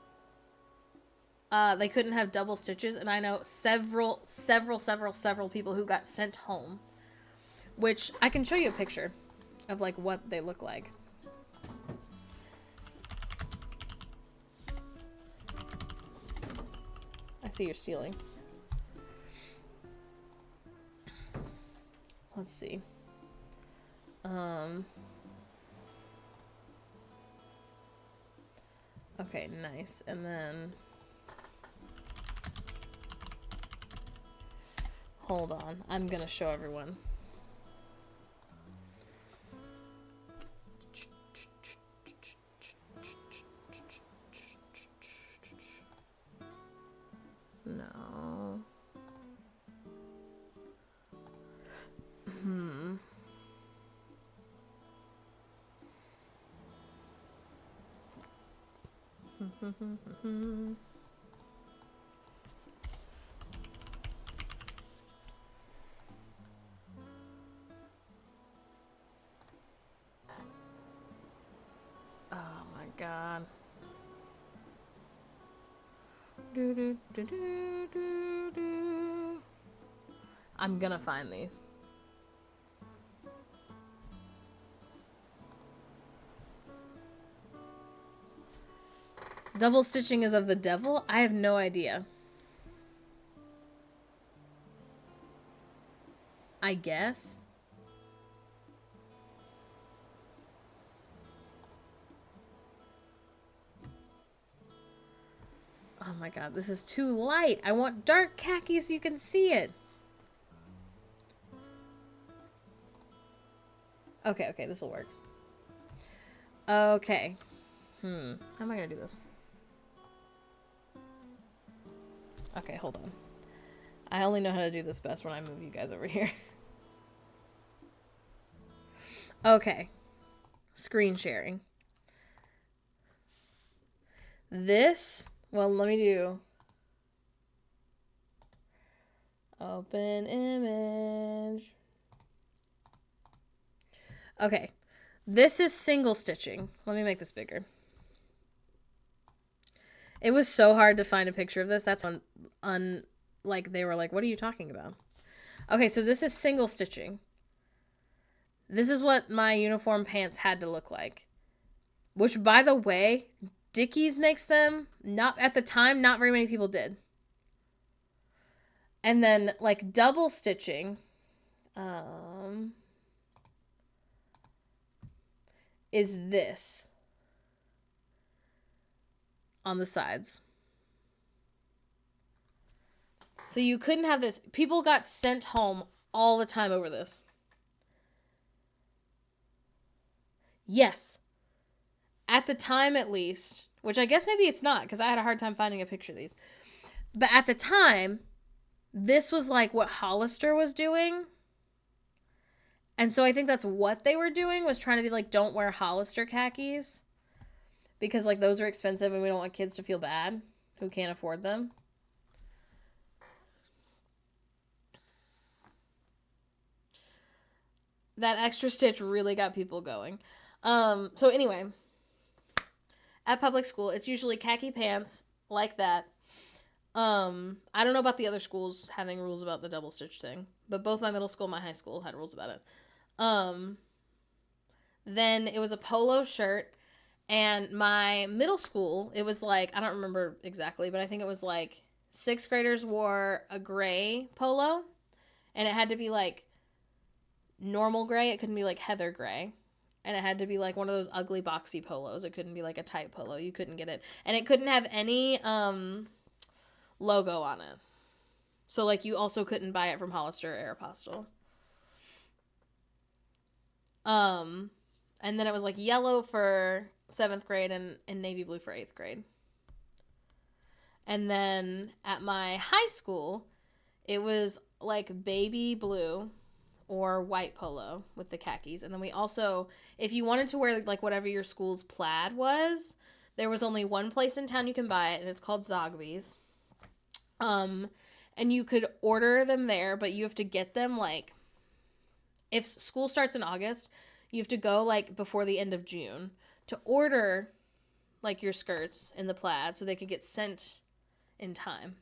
S1: They couldn't have double stitches, and I know several people who got sent home, which I can show you a picture of like what they look like. I see you're stealing. Let's see. Okay, nice. And then hold on. I'm gonna show everyone. No. Oh my god. I'm gonna find these. Double stitching is of the devil? I have no idea. I guess. Oh my god, this is too light. I want dark khaki so you can see it. Okay, this will work. Okay. How am I gonna do this? Okay, hold on. I only know how to do this best when I move you guys over here. Okay. Screen sharing. This, well, let me do open image. Okay. This is single stitching. Let me make this bigger. It was so hard to find a picture of this. That's like they were like, what are you talking about? Okay, so this is single stitching. This is what my uniform pants had to look like. Which, by the way, Dickies makes them. Not at the time, not very many people did. And then like double stitching is this on the sides. So you couldn't have this. People got sent home all the time over this. Yes. At the time, at least, which I guess maybe it's not, because I had a hard time finding a picture of these. But at the time, this was like what Hollister was doing. And so I think that's what they were doing, was trying to be like, don't wear Hollister khakis. Because, like, those are expensive and we don't want kids to feel bad who can't afford them. That extra stitch really got people going. So anyway, at public school, it's usually khaki pants like that. I don't know about the other schools having rules about the double stitch thing, but both my middle school and my high school had rules about it. Then it was a polo shirt, and my middle school, it was like, I don't remember exactly, but I think it was like 6th graders wore a gray polo, and it had to be like normal gray. It couldn't be like heather gray. And it had to be like one of those ugly boxy polos. It couldn't be like a tight polo. You couldn't get it. And it couldn't have any logo on it. So like you also couldn't buy it from Hollister or Aeropostale. And then it was like yellow for 7th grade and navy blue for 8th grade. And then at my high school, it was like baby blue or white polo with the khakis. And then we also, if you wanted to wear like whatever your school's plaid was, there was only one place in town you can buy it, and it's called Zogby's. And you could order them there, but you have to get them like, if school starts in August, you have to go like before the end of June to order like your skirts in the plaid so they could get sent in time.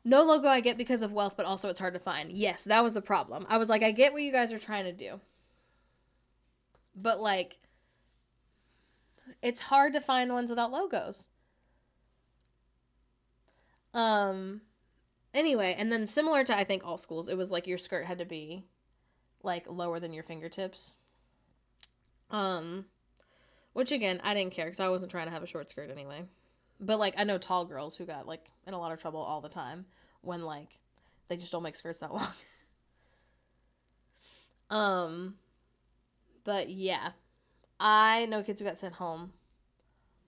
S1: No logo I get because of wealth, but also it's hard to find. Yes, that was the problem. I was like, I get what you guys are trying to do. But, like, it's hard to find ones without logos. Anyway, and then similar to, I think, all schools, it was like your skirt had to be, like, lower than your fingertips. Which, again, I didn't care because I wasn't trying to have a short skirt anyway. But, like, I know tall girls who got, like, in a lot of trouble all the time when, like, they just don't make skirts that long. But, yeah. I know kids who got sent home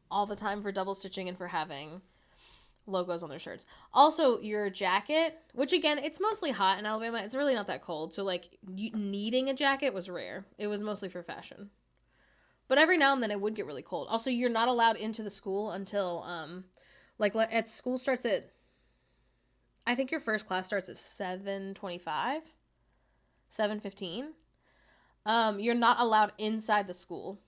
S1: all the time for double stitching and for having logos on their shirts. Also, your jacket, which, again, it's mostly hot in Alabama. It's really not that cold. So, like, needing a jacket was rare. It was mostly for fashion. But every now and then it would get really cold. Also, you're not allowed into the school until, like, at school starts at, I think your first class starts at 7:25, 7:15. You're not allowed inside the school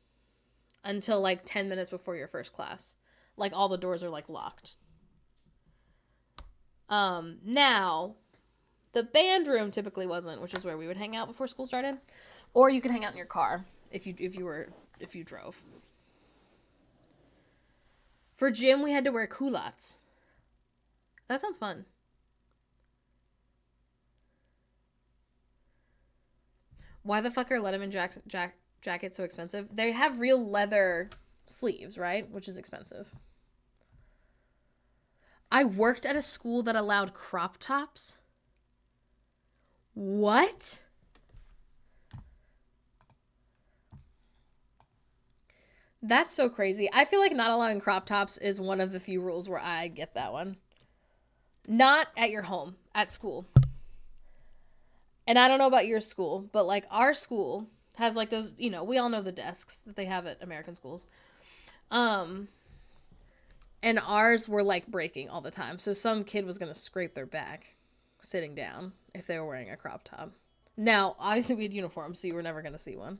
S1: until, like, 10 minutes before your first class. Like, all the doors are, like, locked. Now, the band room typically wasn't, which is where we would hang out before school started. Or you could hang out in your car if you drove. For gym, we had to wear culottes. That sounds fun. Why the fuck are Letterman jackets so expensive? They have real leather sleeves, right? Which is expensive. I worked at a school that allowed crop tops. What? That's so crazy. I feel like not allowing crop tops is one of the few rules where I get that one. Not at your home, at school. And I don't know about your school, but like our school has like those, you know, we all know the desks that they have at American schools. And ours were like breaking all the time. So some kid was going to scrape their back sitting down if they were wearing a crop top. Now, obviously we had uniforms, so you were never going to see one.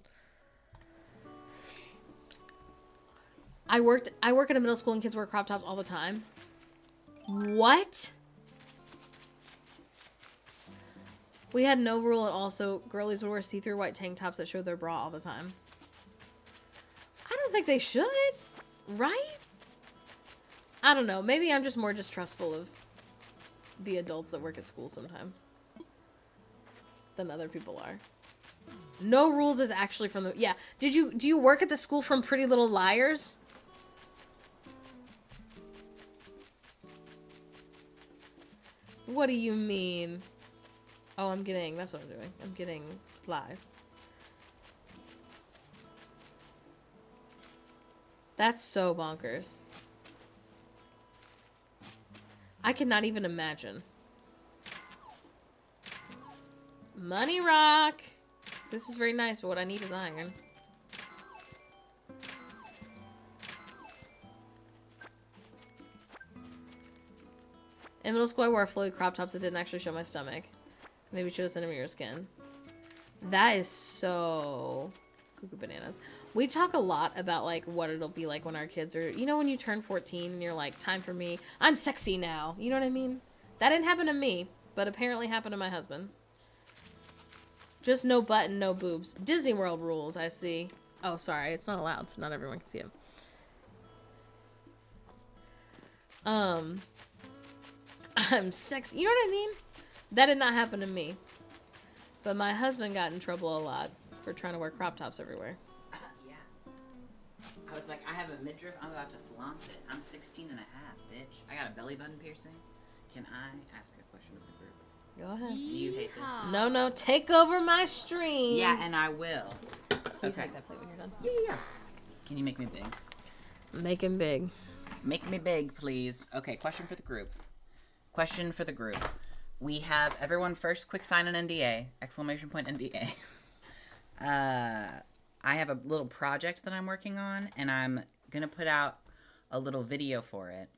S1: I work at a middle school and kids wear crop tops all the time. What? We had no rule at all, so girlies would wear see-through white tank tops that showed their bra all the time. I don't think they should, right? I don't know. Maybe I'm just more distrustful of the adults that work at school sometimes than other people are. No rules is actually from the... Yeah. Do you work at the school from Pretty Little Liars? What do you mean? Oh, that's what I'm doing. I'm getting supplies. That's so bonkers. I cannot even imagine. Money rock. This is very nice, but what I need is iron. In middle school, I wore flowy crop tops that didn't actually show my stomach. Maybe show a centimeter of skin. That is so cuckoo bananas. We talk a lot about, like, what it'll be like when our kids are... You know when you turn 14 and you're like, time for me. I'm sexy now. You know what I mean? That didn't happen to me, but apparently happened to my husband. Just no butt and no boobs. Disney World rules, I see. Oh, sorry. It's not allowed, so not everyone can see him. I'm sexy. You know what I mean? That did not happen to me. But my husband got in trouble a lot for trying to wear crop tops everywhere.
S3: Yeah. I was like, I have a midriff. I'm about to flaunt it. I'm 16 and a half, bitch. I got a belly button piercing. Can I ask a question of the group?
S1: Go ahead.
S3: Do you hate this?
S1: No. Take over my stream.
S3: Yeah, and I will.
S1: Can you
S3: Okay.
S1: take that plate when you're done?
S3: Yeah. Can you make me big?
S1: Make him big.
S3: Make me big, please. Okay, question for the group. Question for the group. We have everyone first quick sign an NDA. Exclamation point NDA. I have a little project that I'm working on, and I'm going to put out a little video for it.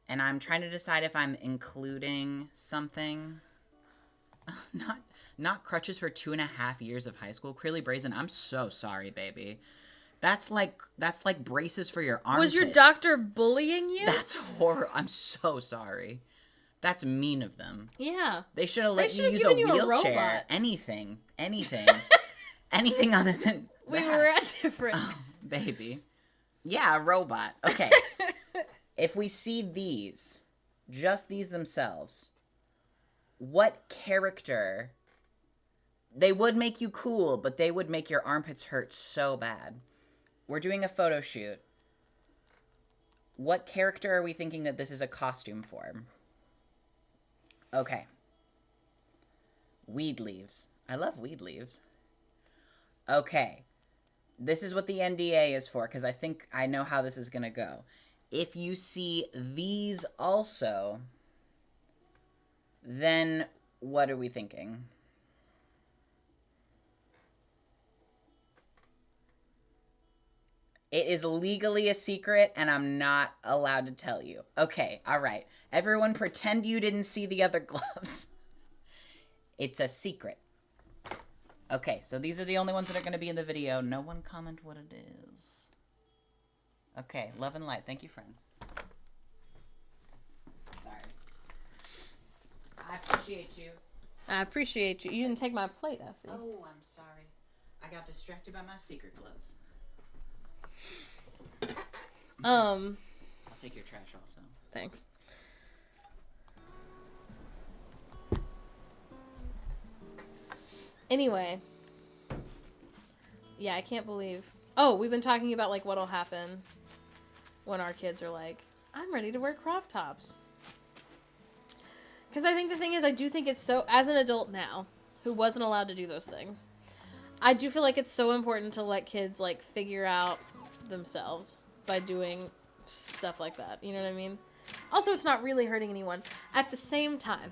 S3: And I'm trying to decide if I'm including something. Not crutches for 2.5 years of high school. Clearly brazen. I'm so sorry, baby. That's like braces for your armpits.
S1: Was your doctor bullying you?
S3: That's horrible. I'm so sorry. That's mean of them.
S1: Yeah.
S3: They should have let you use a
S1: given you a
S3: wheelchair.
S1: robot.
S3: Anything. Anything other than
S1: We
S3: that.
S1: were at different.
S3: Oh, baby. Yeah, a robot. Okay. If we see these, just these themselves, what character... They would make you cool, but they would make your armpits hurt so bad. We're doing a photo shoot. What character are we thinking that this is a costume for? Okay. Weed leaves. I love weed leaves. Okay. This is what the NDA is for, because I think I know how this is going to go. If you see these also, then what are we thinking? It is legally a secret, and I'm not allowed to tell you. Okay, all right. Everyone pretend you didn't see the other gloves. It's a secret. Okay, so these are the only ones that are going to be in the video. No one comment what it is. Okay, love and light. Thank you, friends. Sorry. I appreciate you.
S1: I appreciate you. You didn't take my plate, Essie.
S3: Oh, I'm sorry. I got distracted by my secret gloves. I'll take your trash also.
S1: Thanks. Anyway. Yeah, I can't believe... Oh, we've been talking about, like, what'll happen when our kids are like, I'm ready to wear crop tops. Because I think the thing is, I do think it's so... As an adult now, who wasn't allowed to do those things, I do feel like it's so important to let kids, like, figure out themselves by doing stuff like that. You know what I mean? Also, it's not really hurting anyone. At the same time,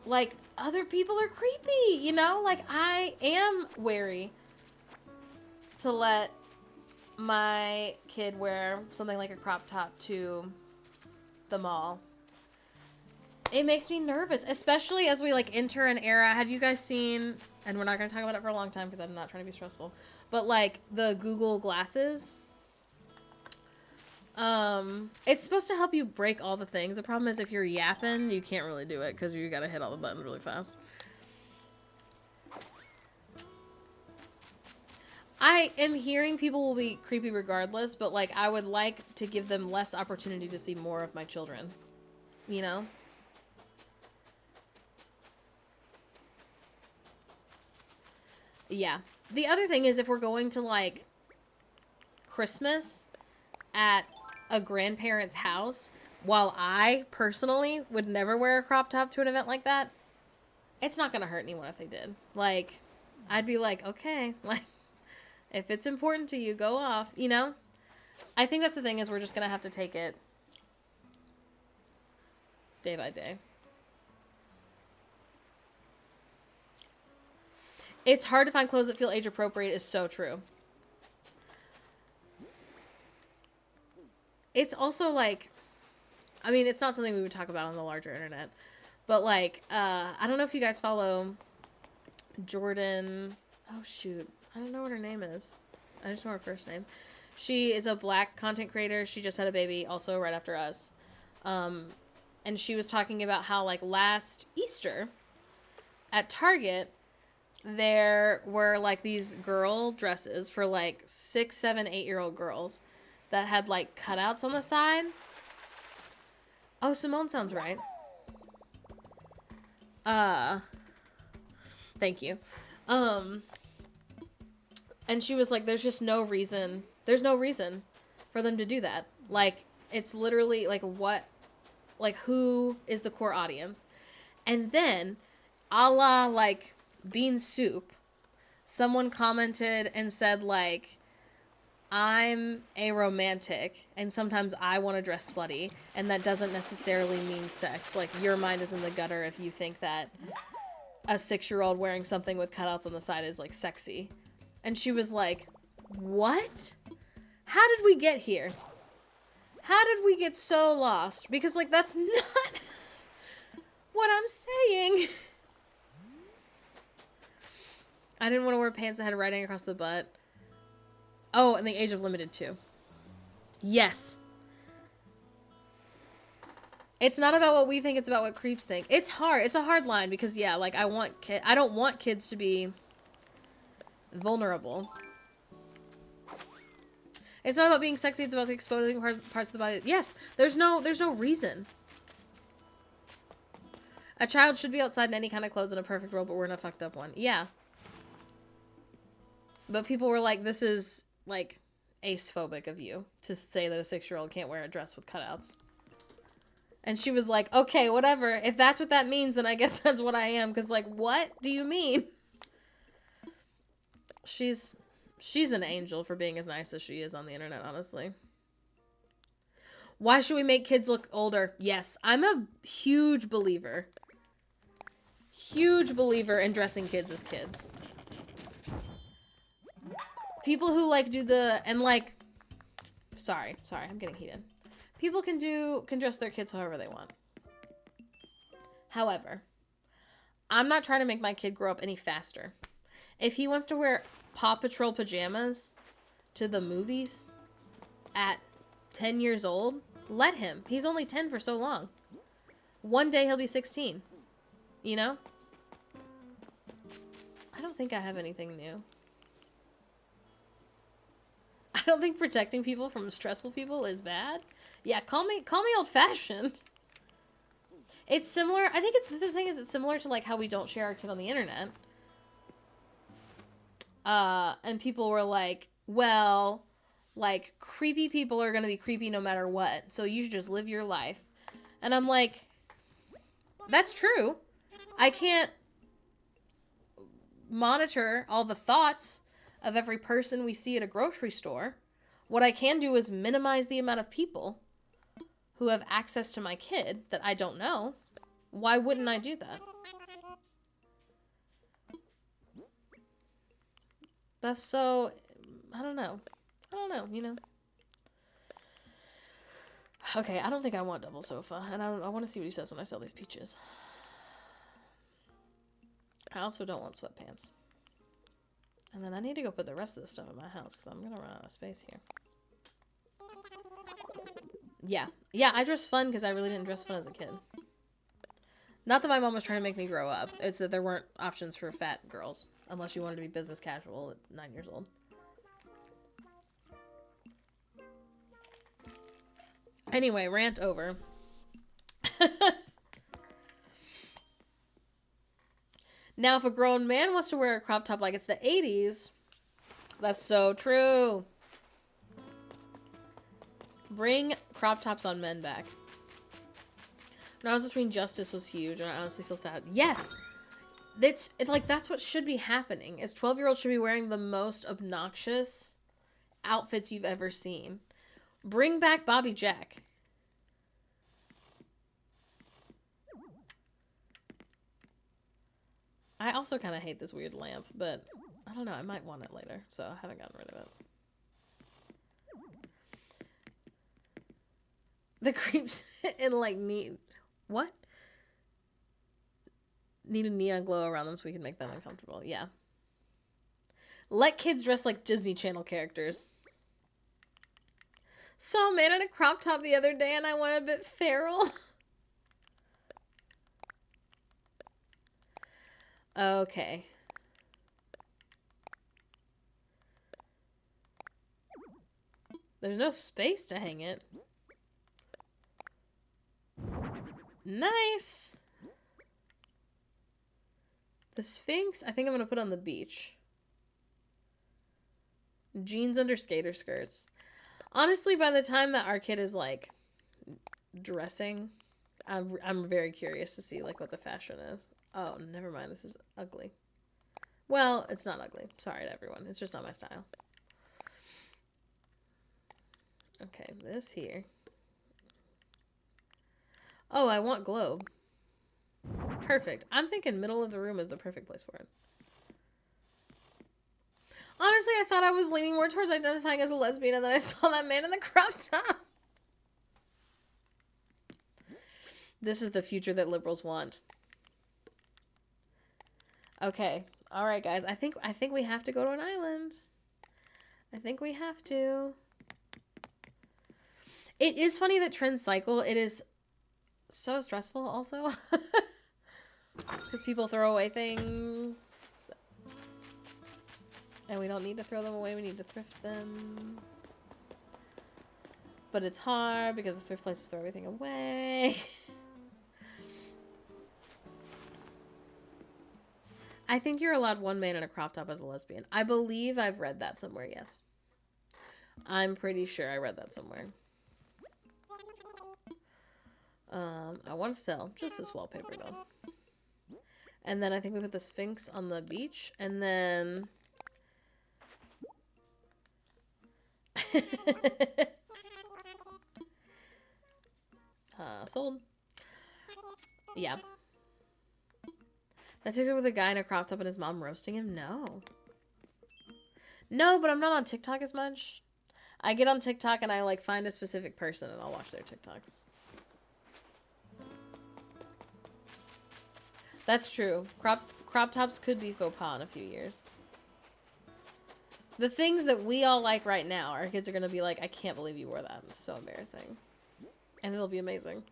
S1: like, other people are creepy, you know? Like, I am wary to let my kid wear something like a crop top to the mall. It makes me nervous, especially as we, like, enter an era. Have you guys seen, and we're not going to talk about it for a long time because I'm not trying to be stressful, but, like, the Google glasses. It's supposed to help you break all the things. The problem is if you're yapping, you can't really do it because you got to hit all the buttons really fast. I am hearing people will be creepy regardless, but, like, I would like to give them less opportunity to see more of my children. You know? Yeah. The other thing is if we're going to, like, Christmas at a grandparent's house, while I personally would never wear a crop top to an event like that, it's not going to hurt anyone if they did. Like, I'd be like, okay, like, if it's important to you, go off, you know? I think that's the thing is we're just going to have to take it day by day. It's hard to find clothes that feel age appropriate is so true. It's also like, I mean, it's not something we would talk about on the larger internet, but like, I don't know if you guys follow Jordan. Oh shoot, I don't know what her name is. I just know her first name. She is a Black content creator. She just had a baby, also right after us. And she was talking about how like last Easter at Target, there were like these girl dresses for like 6, 7, 8-year-old girls that had like cutouts on the side. Oh, Simone sounds right. Thank you. And she was like, there's just no reason. There's no reason for them to do that. Like, it's literally like who is the core audience? And then, a la like Bean Soup, someone commented and said like, I'm a romantic and sometimes I want to dress slutty, and that doesn't necessarily mean sex. Like, your mind is in the gutter if you think that a 6-year-old wearing something with cutouts on the side is like sexy. And she was like, what? How did we get here? How did we get so lost? Because like, that's not what I'm saying. I didn't want to wear pants that had writing across the butt. Oh, and the age of limited too. Yes. It's not about what we think, it's about what creeps think. It's hard. It's a hard line because yeah, like I don't want kids to be vulnerable. It's not about being sexy, it's about exposing parts of the body. Yes, there's no reason. A child should be outside in any kind of clothes in a perfect world, but we're in a fucked up one. Yeah. But people were like, this is like ace-phobic of you to say that a 6-year-old can't wear a dress with cutouts. And she was like, okay, whatever. If that's what that means, then I guess that's what I am. Because, like, what do you mean? She's an angel for being as nice as she is on the internet, honestly. Why should we make kids look older? Yes, I'm a huge believer. Huge believer in dressing kids as kids. People who, like, do the... And, like... Sorry, I'm getting heated. People can dress their kids however they want. However, I'm not trying to make my kid grow up any faster. If he wants to wear Paw Patrol pajamas to the movies at 10 years old, let him. He's only 10 for so long. One day he'll be 16. You know? I don't think I have anything new. I don't think protecting people from stressful people is bad. Yeah, call me old-fashioned. It's similar. I think the thing is, it's similar to like how we don't share our kid on the internet. And people were like, well, like creepy people are going to be creepy no matter what. So you should just live your life. And I'm like, that's true. I can't monitor all the thoughts of every person we see at a grocery store. What I can do is minimize the amount of people who have access to my kid that I don't know. Why wouldn't I do that? That's so... I don't know, you know? Okay, I don't think I want double sofa, and I want to see what he says when I sell these peaches. I also don't want sweatpants. And then I need to go put the rest of the stuff in my house, because I'm going to run out of space here. Yeah, I dress fun because I really didn't dress fun as a kid. Not that my mom was trying to make me grow up. It's that there weren't options for fat girls. Unless you wanted to be business casual at 9 years old. Anyway, rant over. Now, if a grown man wants to wear a crop top like it's the 80s, that's so true. Bring crop tops on men back. When I was between justice was huge, and I honestly feel sad. Yes! It's like, that's what should be happening, is 12-year-olds should be wearing the most obnoxious outfits you've ever seen. Bring back Bobby Jack. I also kind of hate this weird lamp, but I don't know. I might want it later, so I haven't gotten rid of it. The creeps in like neat. What? Need a neon glow around them so we can make them uncomfortable. Yeah. Let kids dress like Disney Channel characters. Saw a man in a crop top the other day and I went a bit feral. Okay. There's no space to hang it. Nice. The Sphinx, I think I'm going to put on the beach. Jeans under skater skirts. Honestly, by the time that our kid is like dressing, I'm very curious to see like what the fashion is. Oh, never mind. This is ugly. Well, it's not ugly. Sorry to everyone. It's just not my style. Okay, this here. Oh, I want globe. Perfect. I'm thinking middle of the room is the perfect place for it. Honestly, I thought I was leaning more towards identifying as a lesbian, and then I saw that man in the crop top. This is the future that liberals want. Okay. All right, guys. I think we have to go to an island. I think we have to. It is funny that trends cycle. It is so stressful also. Because people throw away things. And we don't need to throw them away. We need to thrift them. But it's hard because the thrift places throw everything away. I think you're allowed one man in a crop top as a lesbian. I believe I've read that somewhere, yes. I'm pretty sure I read that somewhere. I want to sell just this wallpaper, though. And then I think we put the Sphinx on the beach. And then... sold. Yeah. That's it with a guy in a crop top and his mom roasting him? No. No, but I'm not on TikTok as much. I get on TikTok and I like find a specific person and I'll watch their TikToks. That's true. Crop tops could be faux pas in a few years. The things that we all like right now, our kids are going to be like, I can't believe you wore that. It's so embarrassing. And it'll be amazing.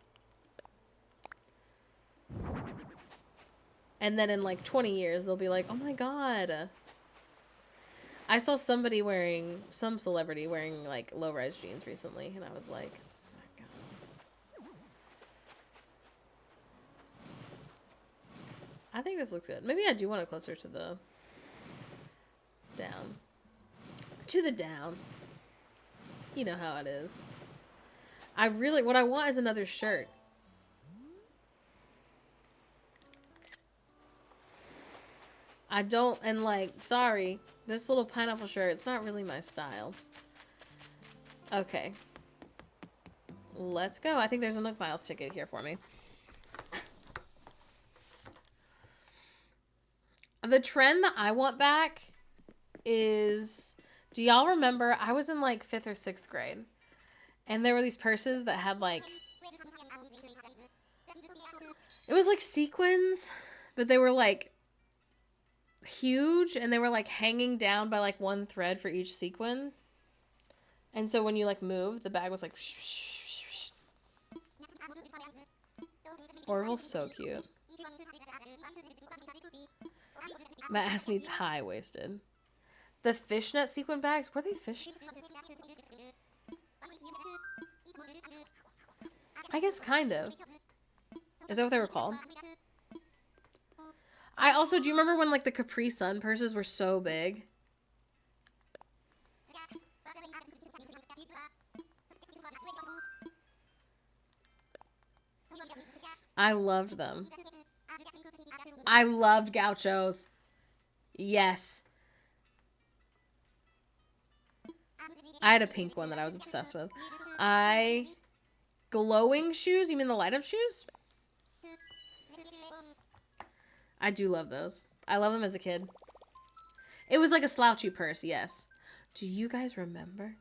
S1: And then in like 20 years, they'll be like, oh my god. I saw somebody wearing, some celebrity wearing like low-rise jeans recently. And I was like, oh my god. I think this looks good. Maybe I do want it closer to the down. To the down. You know how it is. What I want is another shirt. I don't, and like, sorry, this little pineapple shirt, it's not really my style. Okay. Let's go. I think there's a Nook Miles ticket here for me. The trend that I want back is, do y'all remember, I was in like 5th or 6th grade, and there were these purses that had like, it was like sequins, but they were like huge, and they were like hanging down by like one thread for each sequin. And so when you like moved, the bag was like Orville's so cute. My ass needs high-waisted. The fishnet sequin bags, were they fish? I guess kind of. Is that what they were called? I also, do you remember when like the Capri Sun purses were so big? I loved them. I loved gauchos. Yes. I had a pink one that I was obsessed with. Glowing shoes? You mean the light up shoes? I do love those. I love them as a kid. It was like a slouchy purse, yes. Do you guys remember?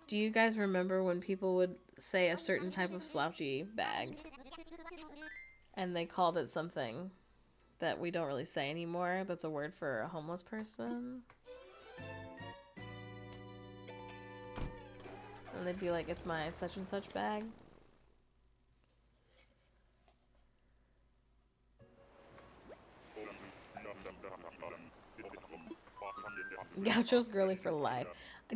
S1: Do you guys remember when people would say a certain type of slouchy bag? And they called it something that we don't really say anymore. That's a word for a homeless person. And they'd be like, it's my such and such bag. Gaucho's girly for life.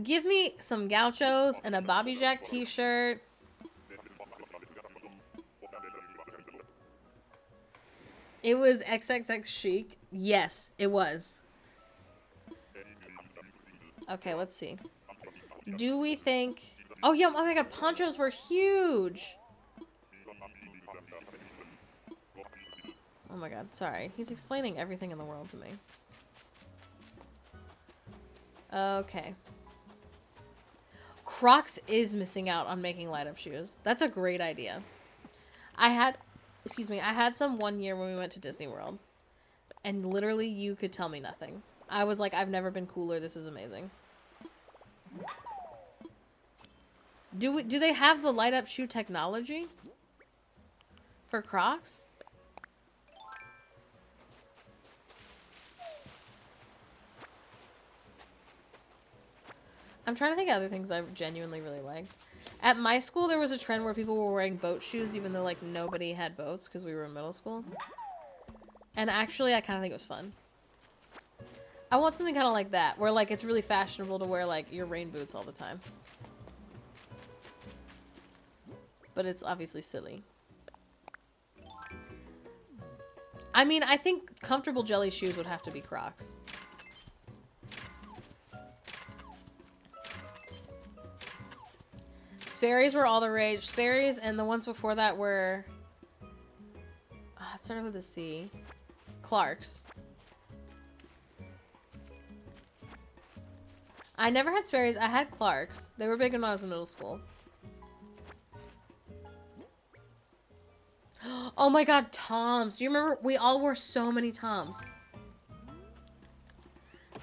S1: Give me some gauchos and a Bobby Jack t-shirt. It was XXX chic. Yes, it was. Okay, let's see. Do we think... Oh, yeah, oh my god, ponchos were huge. Oh my god, sorry. He's explaining everything in the world to me. Okay. Crocs is missing out on making light-up shoes. That's a great idea. I had some one year when we went to Disney World. And literally, you could tell me nothing. I was like, I've never been cooler. This is amazing. Do they have the light-up shoe technology? For Crocs? I'm trying to think of other things I genuinely really liked. At my school, there was a trend where people were wearing boat shoes, even though, like, nobody had boats because we were in middle school. And actually, I kind of think it was fun. I want something kind of like that, where, like, it's really fashionable to wear, like, your rain boots all the time. But it's obviously silly. I mean, I think comfortable jelly shoes would have to be Crocs. Sperry's were all the rage. Sperry's and the ones before that were... it started with a C. Clark's. I never had Sperry's. I had Clark's. They were big when I was in middle school. Oh my god, Toms. Do you remember? We all wore so many Toms.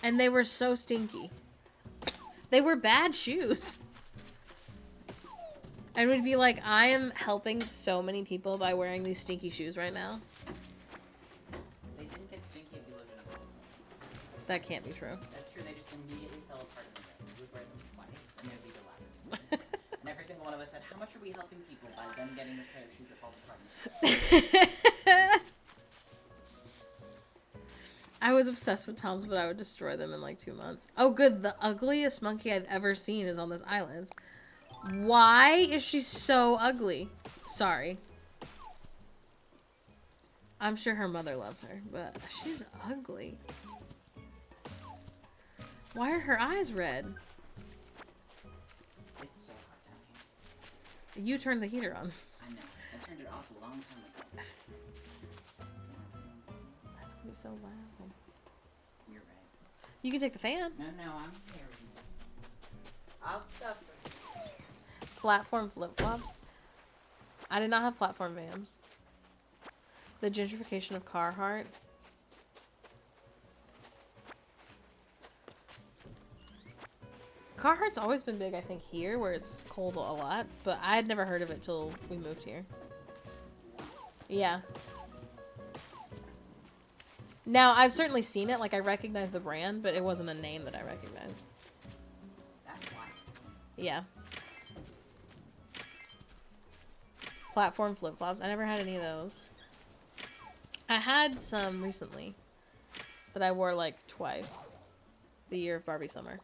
S1: And they were so stinky. They were bad shoes. And we'd be like, I am helping so many people by wearing these stinky shoes right now.
S3: They didn't get stinky if you lived in a cold house.
S1: That can't be true.
S3: That's true. They just immediately fell apart in the rain. We would wear them twice, and they'd be dilapidated. And every single one of us said, how much are we helping people by them getting this pair of shoes that falls apart in the rain?
S1: I was obsessed with Toms, but I would destroy them in like 2 months. Oh, good. The ugliest monkey I've ever seen is on this island. Why is she so ugly? Sorry. I'm sure her mother loves her, but she's ugly. Why are her eyes red?
S3: It's so hot down here.
S1: You turned the heater on.
S3: I know. I turned it off a long time ago.
S1: That's gonna be so loud.
S3: You're right.
S1: You can take the fan.
S3: No, I'm here. I'll suffer.
S1: Platform flip-flops. I did not have platform Vans. The gentrification of Carhartt. Carhartt's always been big, I think, here, where it's cold a lot. But I had never heard of it till we moved here. Yeah. Now, I've certainly seen it. Like, I recognize the brand, but it wasn't a name that I recognized.
S3: That's why.
S1: Yeah. Platform flip-flops. I never had any of those. I had some recently that I wore like twice. The year of Barbie Summer.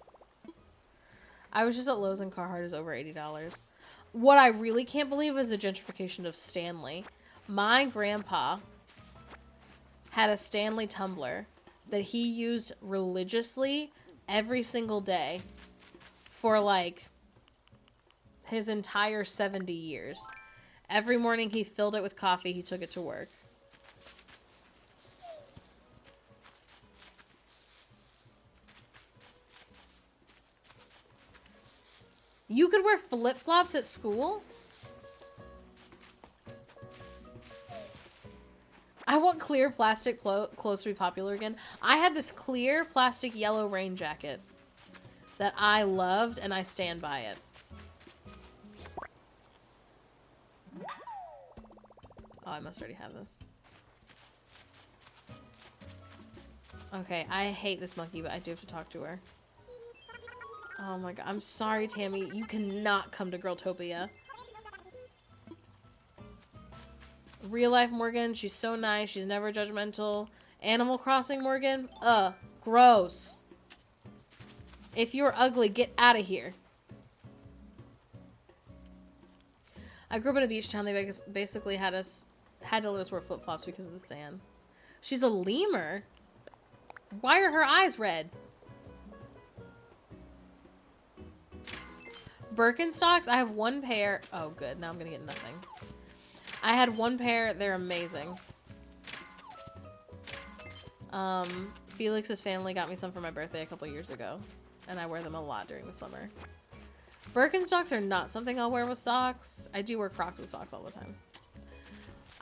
S1: I was just at Lowe's and Carhartt is over $80. What I really can't believe is the gentrification of Stanley. My grandpa had a Stanley tumbler that he used religiously every single day for like his entire 70 years. Every morning he filled it with coffee, he took it to work. You could wear flip-flops at school? I want clear plastic clothes to be popular again. I had this clear plastic yellow rain jacket that I loved, and I stand by it. Oh, I must already have this. Okay, I hate this monkey, but I do have to talk to her. Oh my god, I'm sorry, Tammy. You cannot come to Girltopia. Real life Morgan, she's so nice. She's never judgmental. Animal Crossing Morgan, gross. If you're ugly, get out of here. I grew up in a beach town. They basically had to let us wear flip-flops because of the sand. She's a lemur? Why are her eyes red? Birkenstocks? I have one pair. Oh, good. Now I'm going to get nothing. I had one pair. They're amazing. Felix's family got me some for my birthday a couple years ago. And I wear them a lot during the summer. Birkenstocks are not something I'll wear with socks. I do wear Crocs with socks all the time.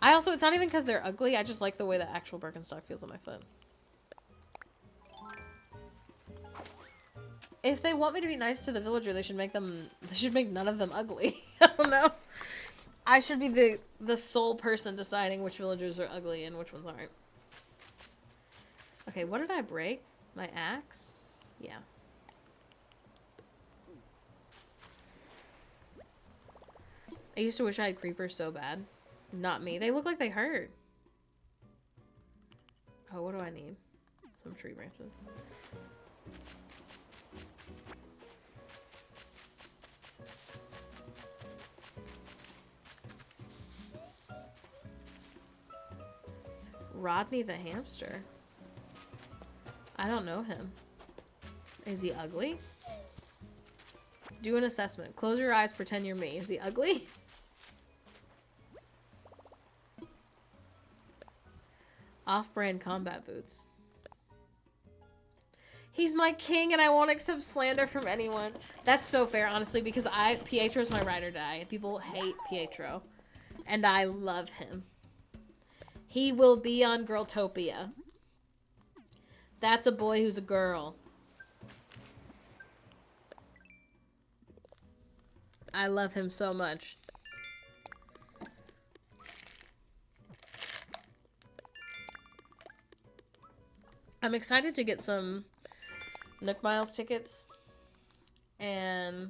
S1: It's not even because they're ugly. I just like the way the actual Birkenstock feels on my foot. If they want me to be nice to the villager, they should make none of them ugly. I don't know. I should be the sole person deciding which villagers are ugly and which ones aren't. Okay, what did I break? My axe? Yeah. I used to wish I had creepers so bad. Not me. They look like they hurt. Oh, what do I need? Some tree branches. Rodney the hamster. I don't know him. Is he ugly? Do an assessment. Close your eyes, pretend you're me. Is he ugly? Off-brand combat boots. He's my king and I won't accept slander from anyone. That's so fair, honestly, because Pietro's my ride or die. People hate Pietro. And I love him. He will be on Girltopia. That's a boy who's a girl. I love him so much. I'm excited to get some Nook Miles tickets. And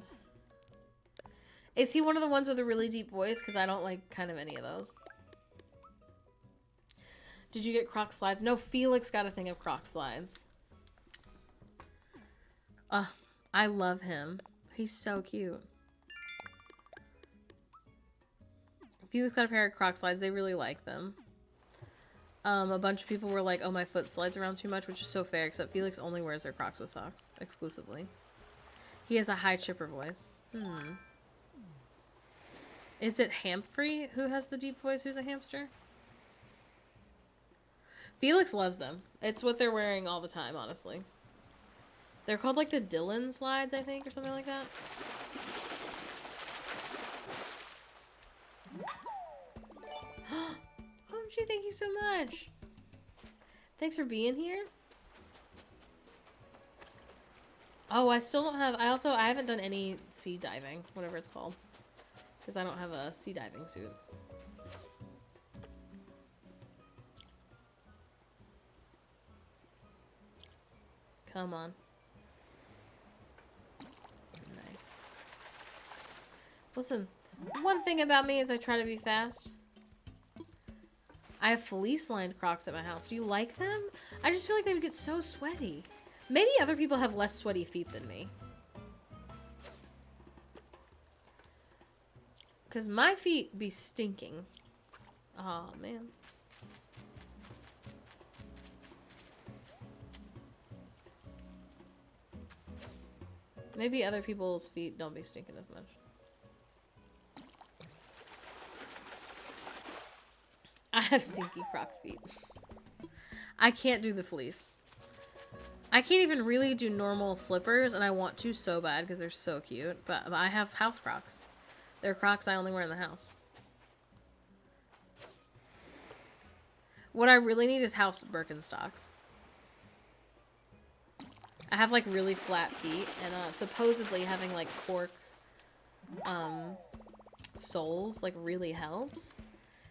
S1: is he one of the ones with a really deep voice? Because I don't like kind of any of those. Did you get Croc slides? No, Felix got a thing of Croc slides. I love him. He's so cute. Felix got a pair of Croc slides. They really like them. A bunch of people were like, oh, my foot slides around too much, which is so fair, except Felix only wears their Crocs with socks, exclusively. He has a high chipper voice. Is it Humphrey who has the deep voice who's a hamster? Felix loves them. It's what they're wearing all the time, honestly. They're called, like, the Dylan slides, I think, or something like that. OMG, thank you so much. Thanks for being here. Oh, I still don't have... I haven't done any sea diving, whatever it's called. Because I don't have a sea diving suit. Come on. Nice. Listen, one thing about me is I try to be fast. I have fleece-lined Crocs at my house. Do you like them? I just feel like they would get so sweaty. Maybe other people have less sweaty feet than me. Because my feet be stinking. Aw, man. Maybe other people's feet don't be stinking as much. I have stinky Croc feet. I can't do the fleece. I can't even really do normal slippers, and I want to so bad because they're so cute. But I have house Crocs. They're Crocs I only wear in the house. What I really need is house Birkenstocks. I have like really flat feet, and supposedly having like cork soles like really helps.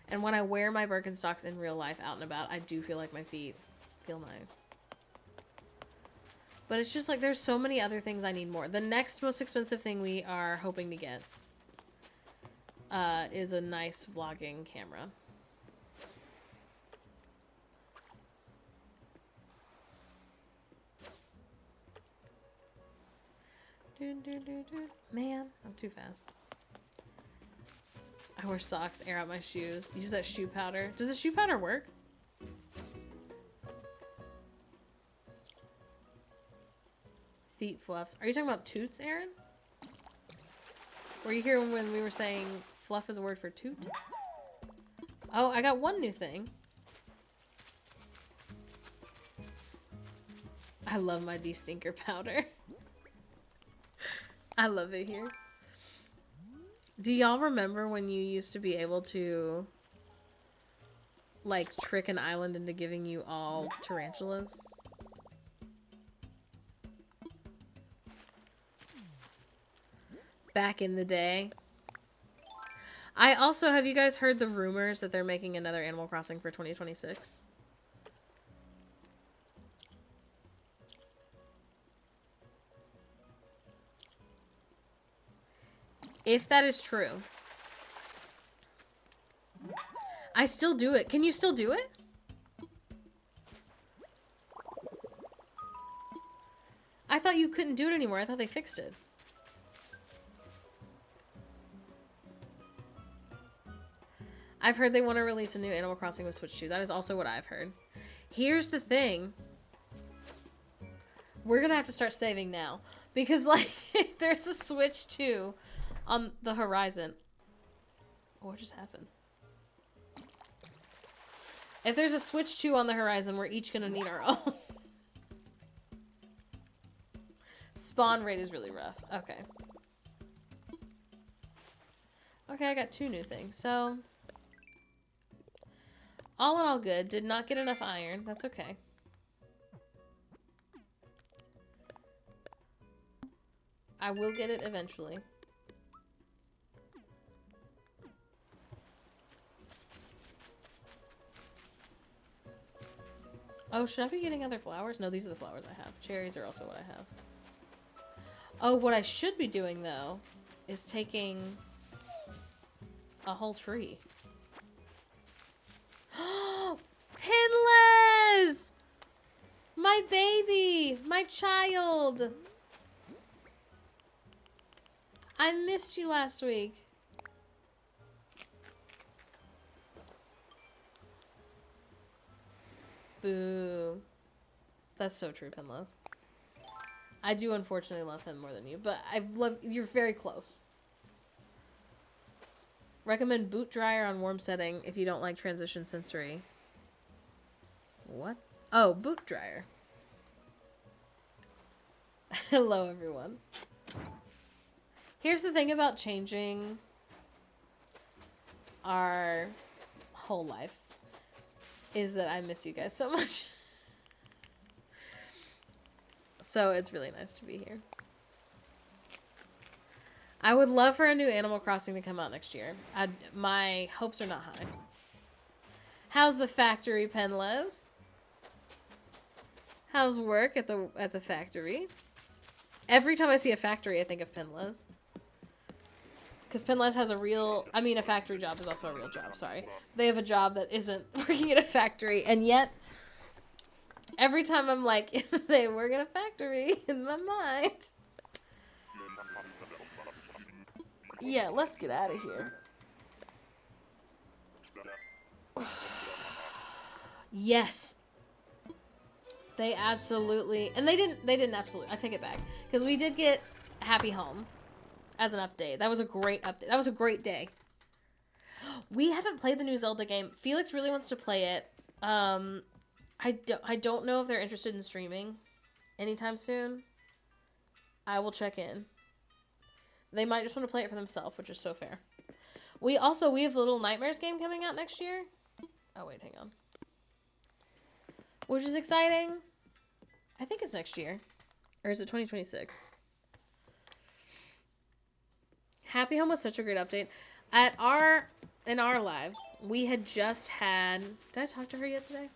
S1: And when I wear my Birkenstocks in real life out and about, I do feel like my feet feel nice. But it's just like there's so many other things I need more. The next most expensive thing we are hoping to get is a nice vlogging camera. Man, I'm too fast. I wear socks, air out my shoes. Use that shoe powder. Does the shoe powder work? Feet fluffs. Are you talking about toots, Aaron? Were you here when we were saying fluff is a word for toot? Oh, I got one new thing. I love my de-stinker powder. I love it here. Do y'all remember when you used to be able to like trick an island into giving you all tarantulas? Back in the day. I also, have you guys heard the rumors that they're making another Animal Crossing for 2026? If that is true, I still do it. Can you still do it? I thought you couldn't do it anymore. I thought they fixed it. I've heard they want to release a new Animal Crossing with Switch 2. That is also what I've heard. Here's the thing. We're going to have to start saving now. Because, like, there's a Switch 2 on the horizon. What just happened? If there's a Switch 2 on the horizon, we're each going to need our own. Spawn rate is really rough. Okay. Okay, I got 2 new things. So, all in all good. Did not get enough iron. That's okay. I will get it eventually. Oh, should I be getting other flowers? No, these are the flowers I have. Cherries are also what I have. Oh, what I should be doing, though, is taking a whole tree. Pinless! My baby! My child! I missed you last week. Boo. That's so true, Pinless. I do unfortunately love him more than you, but I love you're very close. Recommend boot dryer on warm setting if you don't like transition sensory. What? Oh, boot dryer. Hello, everyone. Here's the thing about changing our whole life is that I miss you guys so much. So it's really nice to be here. I would love for a new Animal Crossing to come out next year. My hopes are not high. How's the factory, Penles? How's work at the factory? Every time I see a factory, I think of Penles. Because Penles has a factory job is also a real job, sorry. They have a job that isn't working at a factory, and yet, every time I'm like, they work at a factory in my mind. Yeah, let's get out of here. Yes. They absolutely, and they didn't absolutely, I take it back. Because we did get Happy Home as an update. That was a great update. That was a great day. We haven't played the new Zelda game. Felix really wants to play it. I don't know if they're interested in streaming anytime soon. I will check in. They might just want to play it for themselves, which is so fair. We have the Little Nightmares game coming out next year. Oh, wait, hang on. which is exciting. I think it's next year. Or is it 2026? Happy Home was such a great update. In our lives, we had just had... Did I talk to her yet today?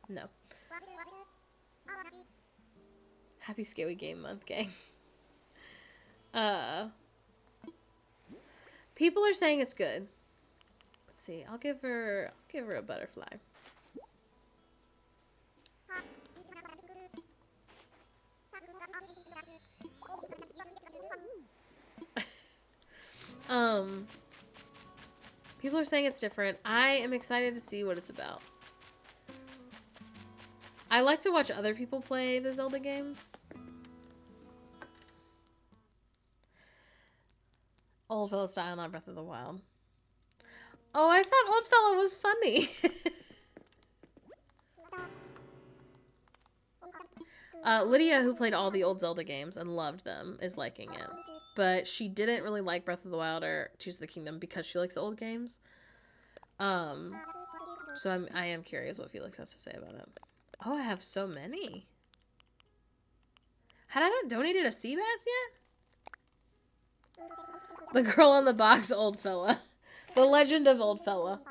S1: No. Happy Scary Game Month, gang. People are saying it's good. Let's see. I'll give her a butterfly. People are saying it's different. I am excited to see what it's about. I like to watch other people play the Zelda games. Old Fella style, not Breath of the Wild. Oh, I thought Old Fella was funny. Lydia, who played all the old Zelda games and loved them, is liking it. But she didn't really like Breath of the Wild or Tears of the Kingdom because she likes old games. So I am curious what Felix has to say about it. Oh, I have so many. Had I not donated a sea bass yet? The girl on the box, Old Fella. The legend of Old Fella.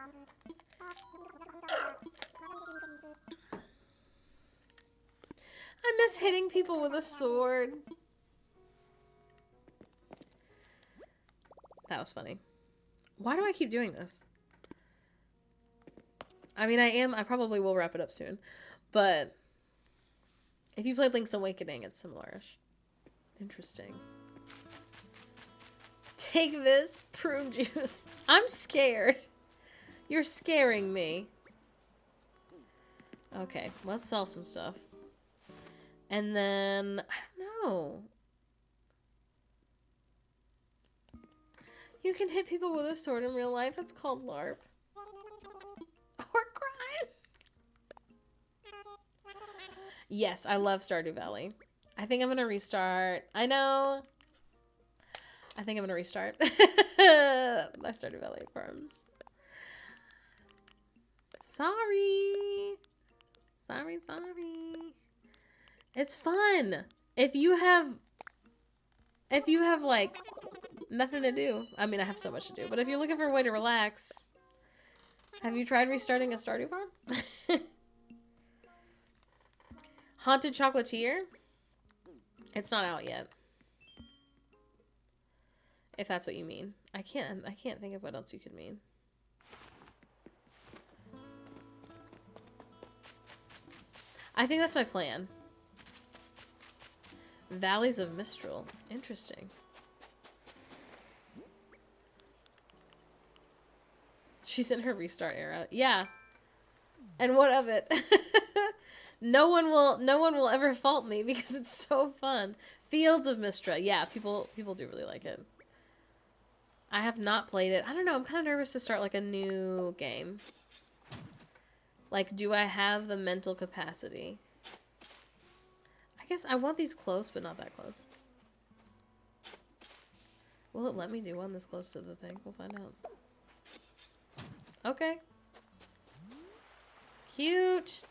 S1: I miss hitting people with a sword. That was funny. Why do I keep doing this? I mean, I probably will wrap it up soon. But if you played Link's Awakening, it's similar-ish. Interesting. Take this, prune juice. I'm scared. You're scaring me. Okay, let's sell some stuff. And then, I don't know. You can hit people with a sword in real life. It's called LARP. Or crime. Yes, I love Stardew Valley. I think I'm going to restart. I know. I think I'm going to restart my Stardew Valley farms. Sorry. Sorry. It's fun. If you have like nothing to do. I mean, I have so much to do, but if you're looking for a way to relax, have you tried restarting a Stardew farm? Haunted Chocolatier? It's not out yet. If that's what you mean. I can't think of what else you could mean. I think that's my plan. Valleys of Mistral. Interesting. She's in her restart era. Yeah. And what of it? No one will ever fault me because it's so fun. Fields of Mistra. Yeah, people do really like it. I have not played it. I don't know. I'm kind of nervous to start like a new game. Like, do I have the mental capacity? I guess I want these close, but not that close. Will it let me do one this close to the thing? We'll find out. Okay. Cute.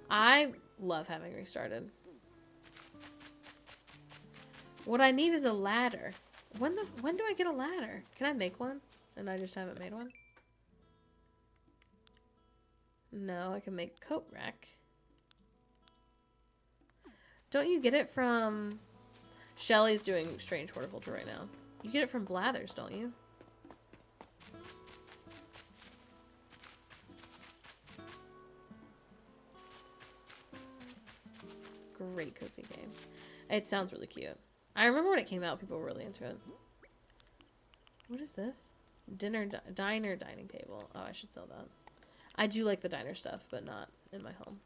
S1: I love having restarted. What I need is a ladder. When do I get a ladder? Can I make one? And I just haven't made one? No, I can make coat rack. Don't you get it from... Shelly's doing Strange Horticulture right now. You get it from Blathers, don't you? Great cozy game. It sounds really cute. I remember when it came out, people were really into it. What is this? Diner dining table. Oh, I should sell that. I do like the diner stuff, but not in my home.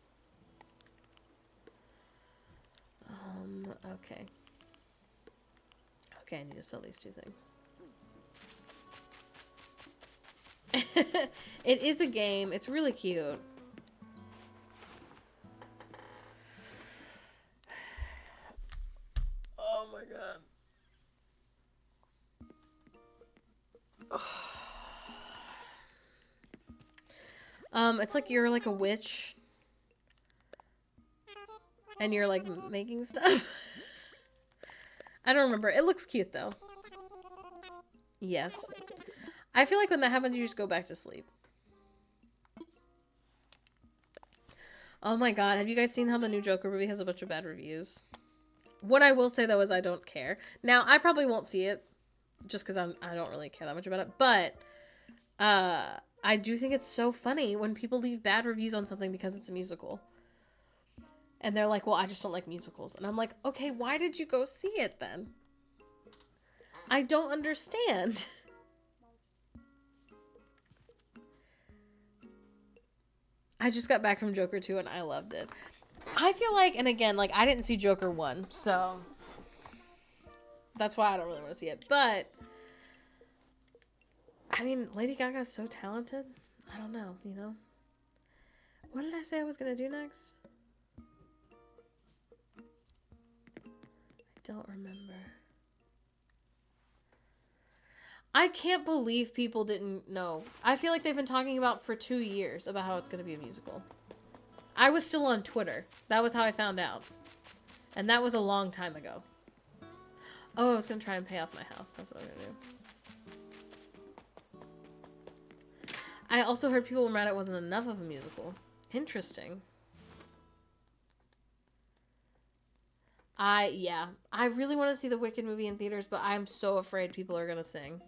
S1: Okay. Okay, I need to sell these two things. It is a game. It's really cute. Oh my god. It's like you're like a witch. And you're like making stuff. I don't remember. It looks cute though. Yes. I feel like when that happens, you just go back to sleep. Oh my god, have you guys seen how the new Joker movie has a bunch of bad reviews? What I will say though is I don't care. Now, I probably won't see it just because I don't really care that much about it, but I do think it's so funny when people leave bad reviews on something because it's a musical. And they're like, well, I just don't like musicals. And I'm like, okay, why did you go see it then? I don't understand. I just got back from Joker 2 and I loved it. I feel like, and again, like, I didn't see Joker 1, so that's why I don't really want to see it. But, I mean, Lady Gaga's so talented. I don't know, you know? What did I say I was going to do next? I don't remember. I can't believe people didn't know. I feel like they've been talking about for 2 years about how it's going to be a musical. I was still on Twitter. That was how I found out. And that was a long time ago. Oh, I was going to try and pay off my house. That's what I'm going to do. I also heard people were mad it wasn't enough of a musical. Interesting. Yeah. I really want to see the Wicked movie in theaters, but I'm so afraid people are going to sing.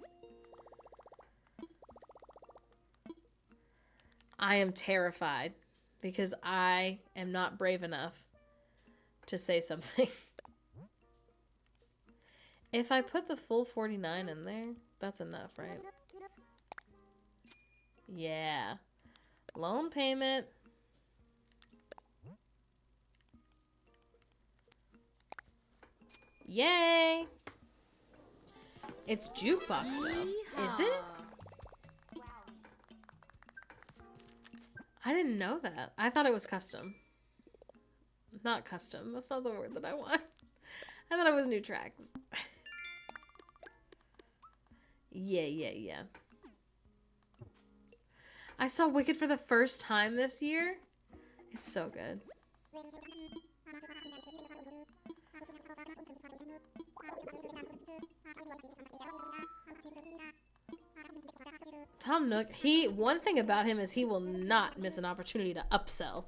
S1: I am terrified because I am not brave enough to say something. If I put the full 49 in there, that's enough, right? Yeah. Loan payment. Yay! It's jukebox though. Is it? I didn't know that. I thought it was custom. Not custom. That's not the word that I want. I thought it was new tracks. Yeah. I saw Wicked for the first time this year. It's so good. Tom Nook, one thing about him is he will not miss an opportunity to upsell.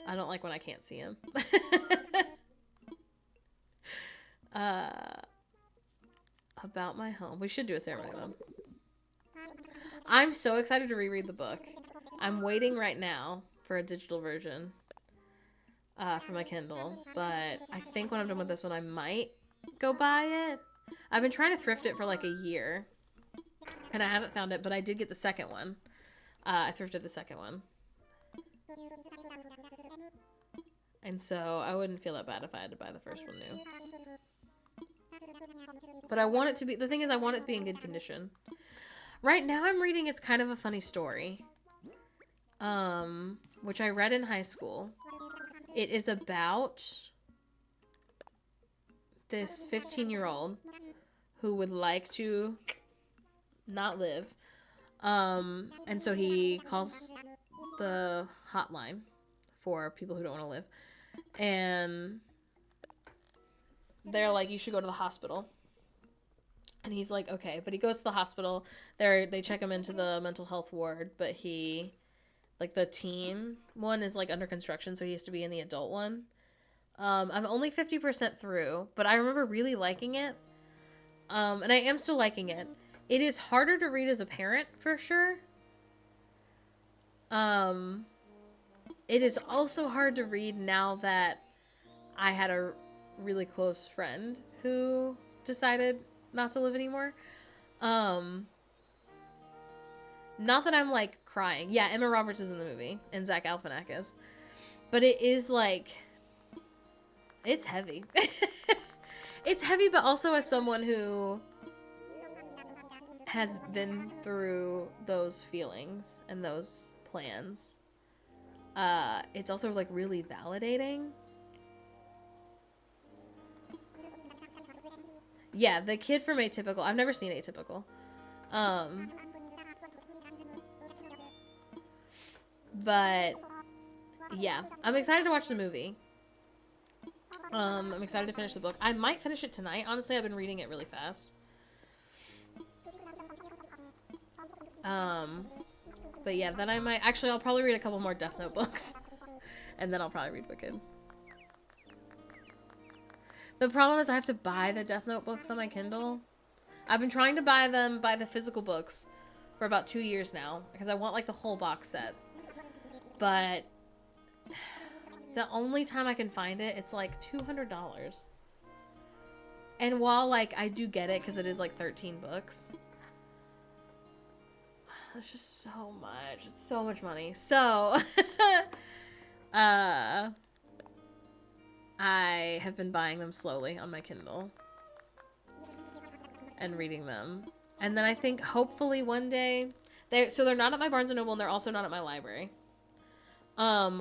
S1: I don't like when I can't see him. About my home. We should do a ceremony though. I'm so excited to reread the book. I'm waiting right now for a digital version for my Kindle, but I think when I'm done with this one, I might go buy it. I've been trying to thrift it for like a year, and I haven't found it, but I did get the second one. I thrifted the second one. And so I wouldn't feel that bad if I had to buy the first one new. But I want it to be, the thing is I want it to be in good condition. Right now I'm reading It's Kind of a Funny Story, which I read in high school. It is about this 15-year-old who would like to not live. And so he calls the hotline for people who don't want to live. And they're like, you should go to the hospital. And he's like, okay. But he goes to the hospital. They check him into the mental health ward. But the teen one is like under construction. So he has to be in the adult one. I'm only 50% through. But I remember really liking it. And I am still liking it. It is harder to read as a parent, for sure. It is also hard to read now that I had a really close friend who decided not to live anymore. Not that I'm, like, crying. Yeah, Emma Roberts is in the movie, and Zach Galifianakis. But it is, like, it's heavy. It's heavy, but also as someone who has been through those feelings and those plans, it's also, like, really validating. Yeah, the kid from Atypical. I've never seen Atypical. But yeah, I'm excited to watch the movie. I'm excited to finish the book. I might finish it tonight. Honestly, I've been reading it really fast. But yeah, then I might... Actually, I'll probably read a couple more Death Note books. And then I'll probably read Wicked. The problem is I have to buy the Death Note books on my Kindle. I've been trying to buy the physical books for about 2 years now. Because I want, like, the whole box set. But the only time I can find it, it's like $200. And while, like, I do get it because it is, like, 13 books... It's just so much. It's so much money. So, I have been buying them slowly on my Kindle and reading them. And then I think hopefully one day they're not at my Barnes & Noble and they're also not at my library.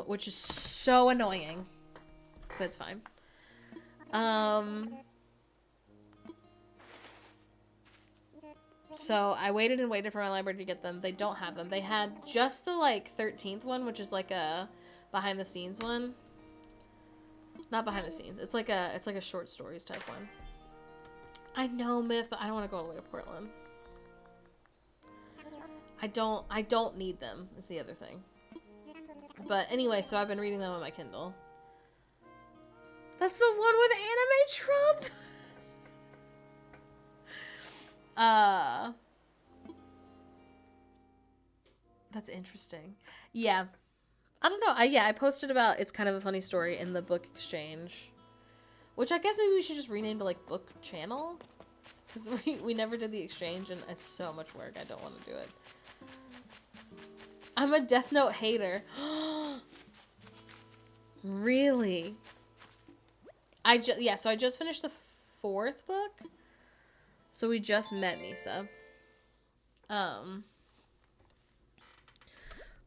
S1: Which is so annoying. But it's fine. So I waited and waited for my library to get them. They don't have them. They had just the, like, 13th one, which is, like, a behind-the-scenes one. Not behind the scenes. It's like a short stories type one. I know, Myth, but I don't want to go all the way to Portland. I don't need them, is the other thing. But anyway, so I've been reading them on my Kindle. That's the one with Anime Trump! That's interesting. Yeah. I don't know. I posted about It's Kind of a Funny Story in the book exchange. Which I guess maybe we should just rename to, like, book channel. Because we never did the exchange and it's so much work. I don't want to do it. I'm a Death Note hater. Really? So I just finished the 4th book. So we just met Misa.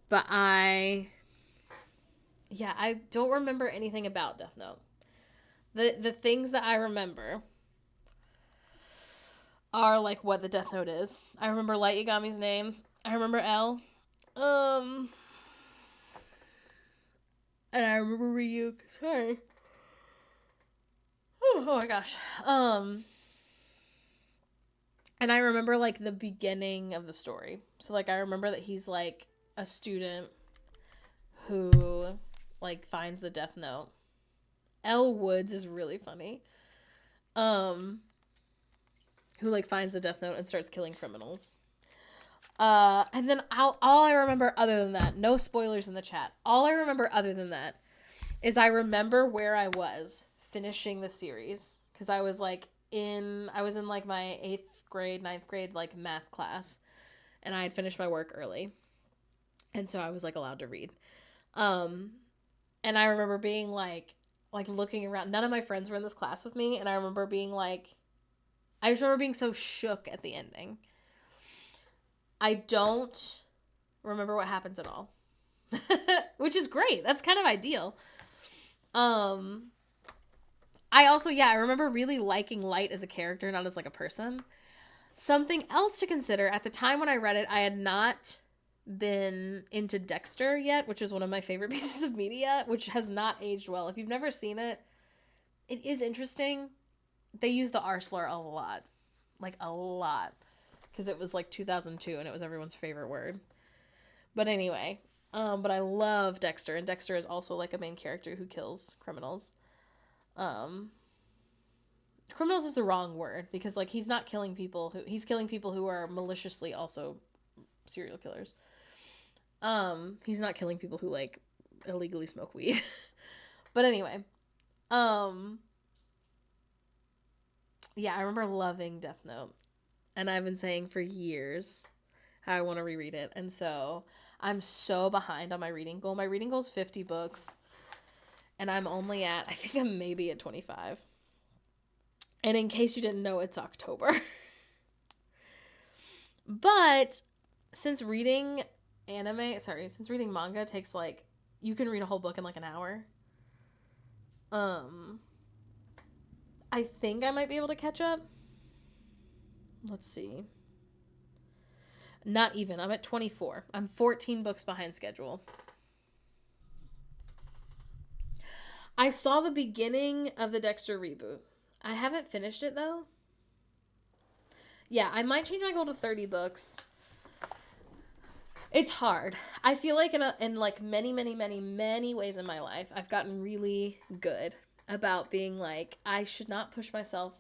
S1: But I don't remember anything about Death Note. The things that I remember are, like, what the Death Note is. I remember Light Yagami's name. I remember L. And I remember Ryuk. Sorry. Oh my gosh. And I remember, like, the beginning of the story. So, like, I remember that he's, like, a student who, like, finds the Death Note. Elle Woods is really funny. Who, like, finds the Death Note and starts killing criminals. And then all I remember other than that, no spoilers in the chat. All I remember other than that is I remember where I was finishing the series. Because I was in like my 8th grade, 9th grade, like, math class. And I had finished my work early. And so I was, like, allowed to read. And I remember being, like looking around. None of my friends were in this class with me. And I remember being, like... I just remember being so shook at the ending. I don't remember what happens at all. Which is great. That's kind of ideal. I also, I remember really liking Light as a character, not as, like, a person. Something else to consider, at the time when I read it, I had not been into Dexter yet, which is one of my favorite pieces of media, which has not aged well. If you've never seen it, it is interesting. They use the R slur a lot. Like, a lot. Because it was, like, 2002, and it was everyone's favorite word. But anyway, but I love Dexter, and Dexter is also, like, a main character who kills criminals. Criminals is the wrong word, because, like, he's not killing people he's killing people who are maliciously also serial killers. He's not killing people who, like, illegally smoke weed. But anyway, I remember loving Death Note, and I've been saying for years how I want to reread it, and so I'm so behind on my reading goal. My reading goal is 50 books, and I'm only at, I think I'm maybe at 25. And in case you didn't know, it's October. But since reading manga takes, like, you can read a whole book in, like, an hour. I think I might be able to catch up. Let's see. Not even. I'm at 24. I'm 14 books behind schedule. I saw the beginning of the Dexter reboot. I haven't finished it, though. Yeah, I might change my goal to 30 books. It's hard. I feel like in like many, many, many, many ways in my life, I've gotten really good about being like, I should not push myself,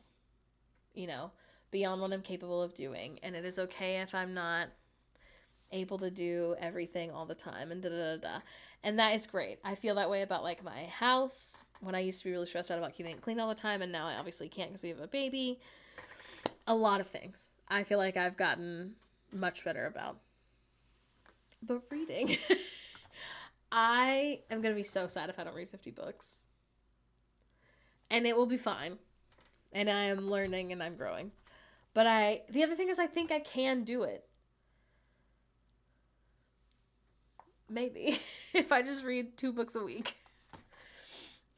S1: beyond what I'm capable of doing. And it is okay if I'm not able to do everything all the time and da-da-da-da. And that is great. I feel that way about like my house when I used to be really stressed out about keeping it clean all the time. And now I obviously can't because we have a baby. A lot of things I feel like I've gotten much better about. But reading, I am going to be so sad if I don't read 50 books. And it will be fine. And I am learning and I'm growing. But the other thing is I think I can do it. Maybe. If I just read 2 books a week.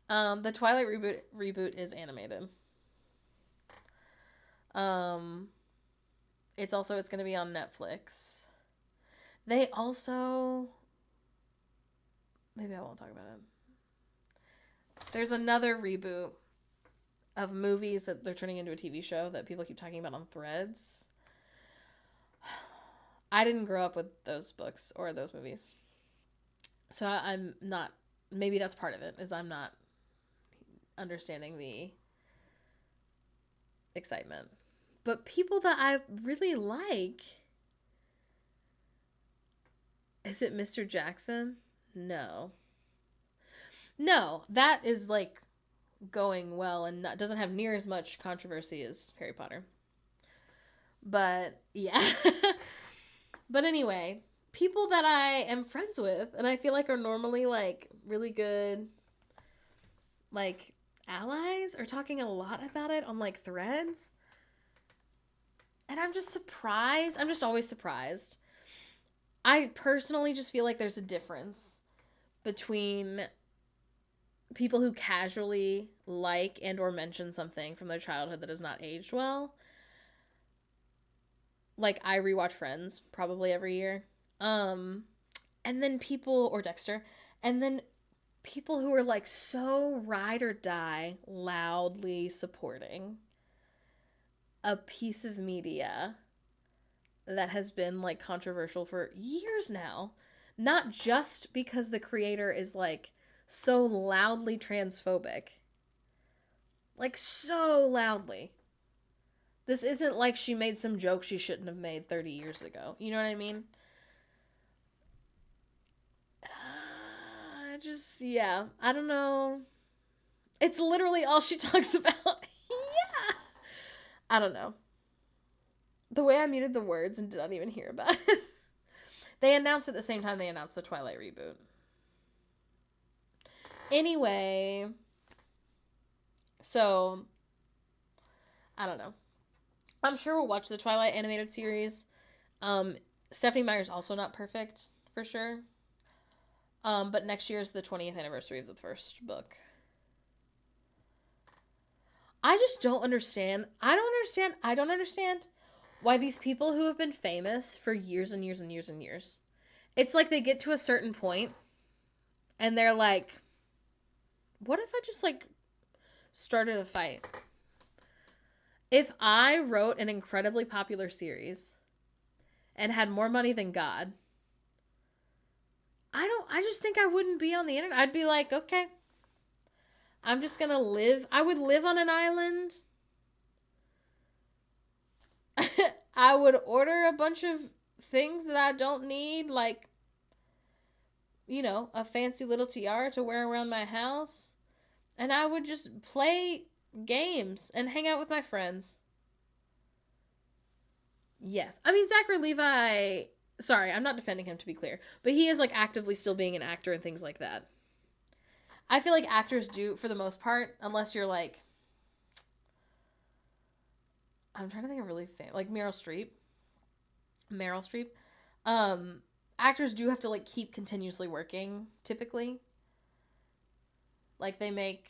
S1: The Twilight reboot is animated. It's going to be on Netflix. They also, maybe I won't talk about it. There's another reboot of movies that they're turning into a TV show that people keep talking about on Threads. I didn't grow up with those books or those movies. So I'm not, maybe that's part of it, is I'm not understanding the excitement. But people that I really like, is it Mr. Jackson? No, that is like going well and doesn't have near as much controversy as Harry Potter. But yeah. But anyway, people that I am friends with and I feel like are normally like really good like allies are talking a lot about it on like Threads. And I'm just surprised. I'm just always surprised. I personally just feel like there's a difference between people who casually like and or mention something from their childhood that has not aged well. Like, I rewatch Friends probably every year. And then people, or Dexter, and then people who are like so ride or die loudly supporting a piece of media that has been like controversial for years now. Not just because the creator is like so loudly transphobic. Like so loudly. This isn't like she made some joke she shouldn't have made 30 years ago. You know what I mean? Yeah, I don't know. It's literally all she talks about. Yeah. I don't know. The way I muted the words and did not even hear about it. They announced at the same time they announced the Twilight reboot. Anyway, so I don't know. I'm sure we'll watch the Twilight animated series. Stephenie Meyer's also not perfect, for sure. But next year is the 20th anniversary of the first book. I just don't understand. I don't understand why these people who have been famous for years and years and years and years, it's like they get to a certain point and they're like, what if I just like started a fight? If I wrote an incredibly popular series and had more money than God, I just think I wouldn't be on the internet. I'd be like, okay, I'm just gonna live. I would live on an island. I would order a bunch of things that I don't need, like, a fancy little tiara to wear around my house. And I would just play games and hang out with my friends. Yes. I mean, Zachary Levi, sorry, I'm not defending him, to be clear, but he is like actively still being an actor and things like that. I feel like actors do, for the most part, unless you're like, I'm trying to think of really famous, like Meryl Streep. Actors do have to like keep continuously working, typically. Like they make,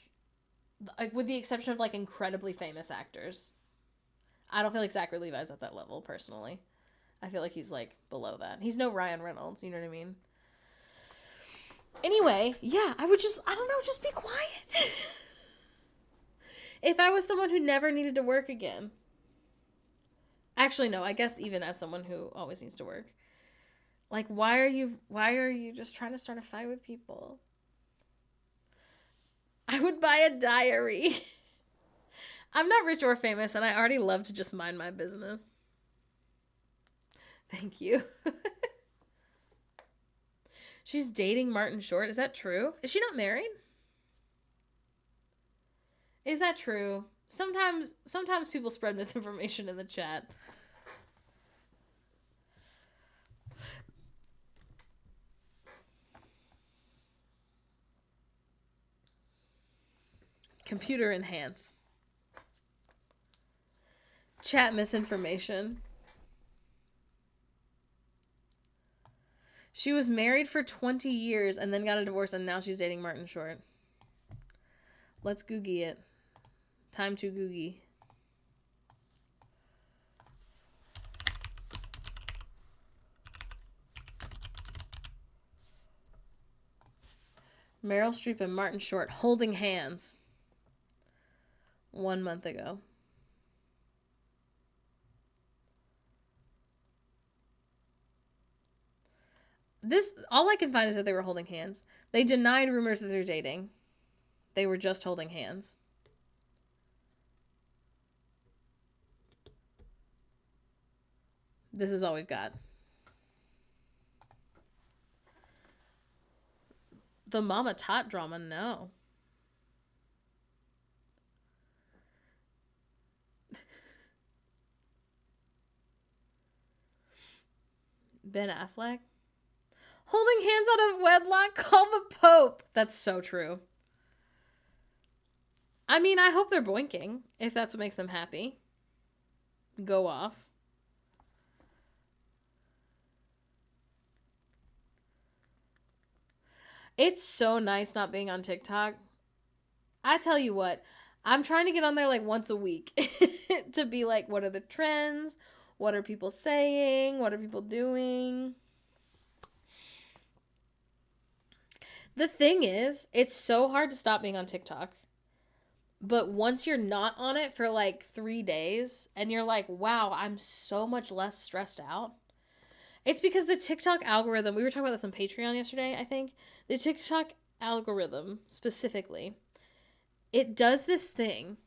S1: like with the exception of like incredibly famous actors. I don't feel like Zachary Levi's at that level, personally. I feel like he's like below that. He's no Ryan Reynolds, you know what I mean? Anyway, yeah, I don't know, just be quiet. If I was someone who never needed to work again. Actually, no, I guess even as someone who always needs to work. Like, why are you just trying to start a fight with people? I would buy a diary. I'm not rich or famous, and I already love to just mind my business. Thank you. She's dating Martin Short. Is that true? Is she not married? Is that true? Sometimes people spread misinformation in the chat. Computer enhance. Chat misinformation. She was married for 20 years and then got a divorce, and now she's dating Martin Short. Let's Googie it. Time to Googie. Meryl Streep and Martin Short holding hands 1 month ago. All I can find is that they were holding hands. They denied rumors that they're dating. They were just holding hands. This is all we've got. The Mama Tot drama, no. Ben Affleck? Holding hands out of wedlock? Call the Pope. That's so true. I mean, I hope they're boinking, if that's what makes them happy. Go off. It's so nice not being on TikTok. I tell you what, I'm trying to get on there like once a week to be like, what are the trends? What are people saying? What are people doing? The thing is, it's so hard to stop being on TikTok. But once you're not on it for like 3 days and you're like, wow, I'm so much less stressed out. It's because the TikTok algorithm, we were talking about this on Patreon yesterday, I think. The TikTok algorithm specifically, it does this thing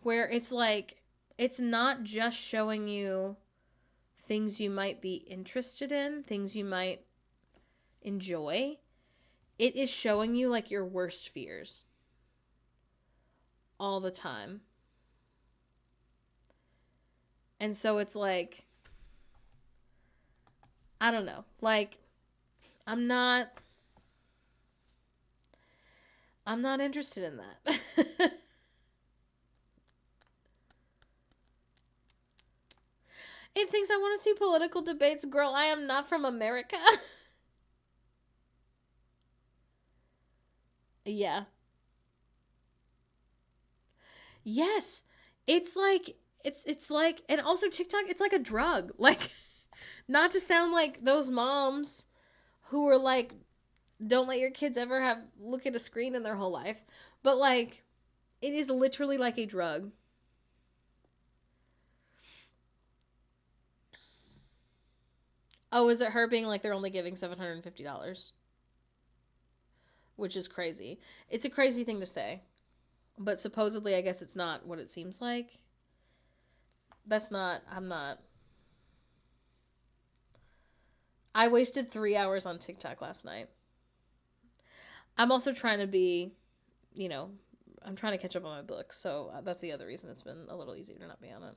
S1: where it's like, it's not just showing you things you might be interested in, things you might enjoy. It is showing you like your worst fears all the time. And so it's like, I don't know, like, I'm not interested in that. It thinks I want to see political debates. Girl, I am not from America. Yeah. Yes. It's like, and also TikTok, it's like a drug. Like, not to sound like those moms who are like, don't let your kids ever look at a screen in their whole life. But like, it is literally like a drug. Oh, is it her being like they're only giving $750? Which is crazy. It's a crazy thing to say. But supposedly, I guess it's not what it seems like. I wasted 3 hours on TikTok last night. I'm also trying to be, I'm trying to catch up on my books. So that's the other reason it's been a little easier to not be on it.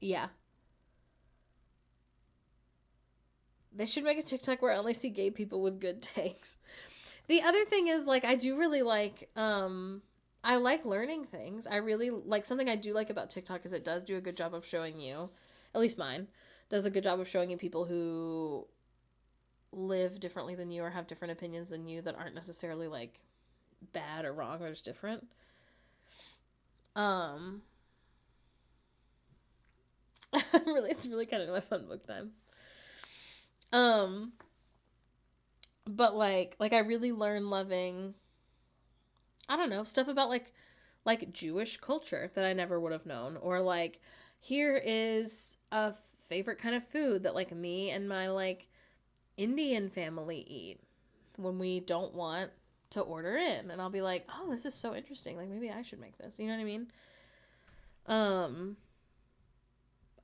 S1: Yeah. They should make a TikTok where I only see gay people with good takes. The other thing is, like, I do really like, I like learning things. I really, like, something I do like about TikTok is it does do a good job of showing you, at least mine, does a good job of showing you people who live differently than you or have different opinions than you that aren't necessarily, like, bad or wrong. They're just different. It's really kind of my fun book time. But like I really learned loving, I don't know, stuff about like Jewish culture that I never would have known, or like here is a favorite kind of food that like me and my like Indian family eat when we don't want to order in, and I'll be like, oh, this is so interesting, like maybe I should make this, you know what I mean?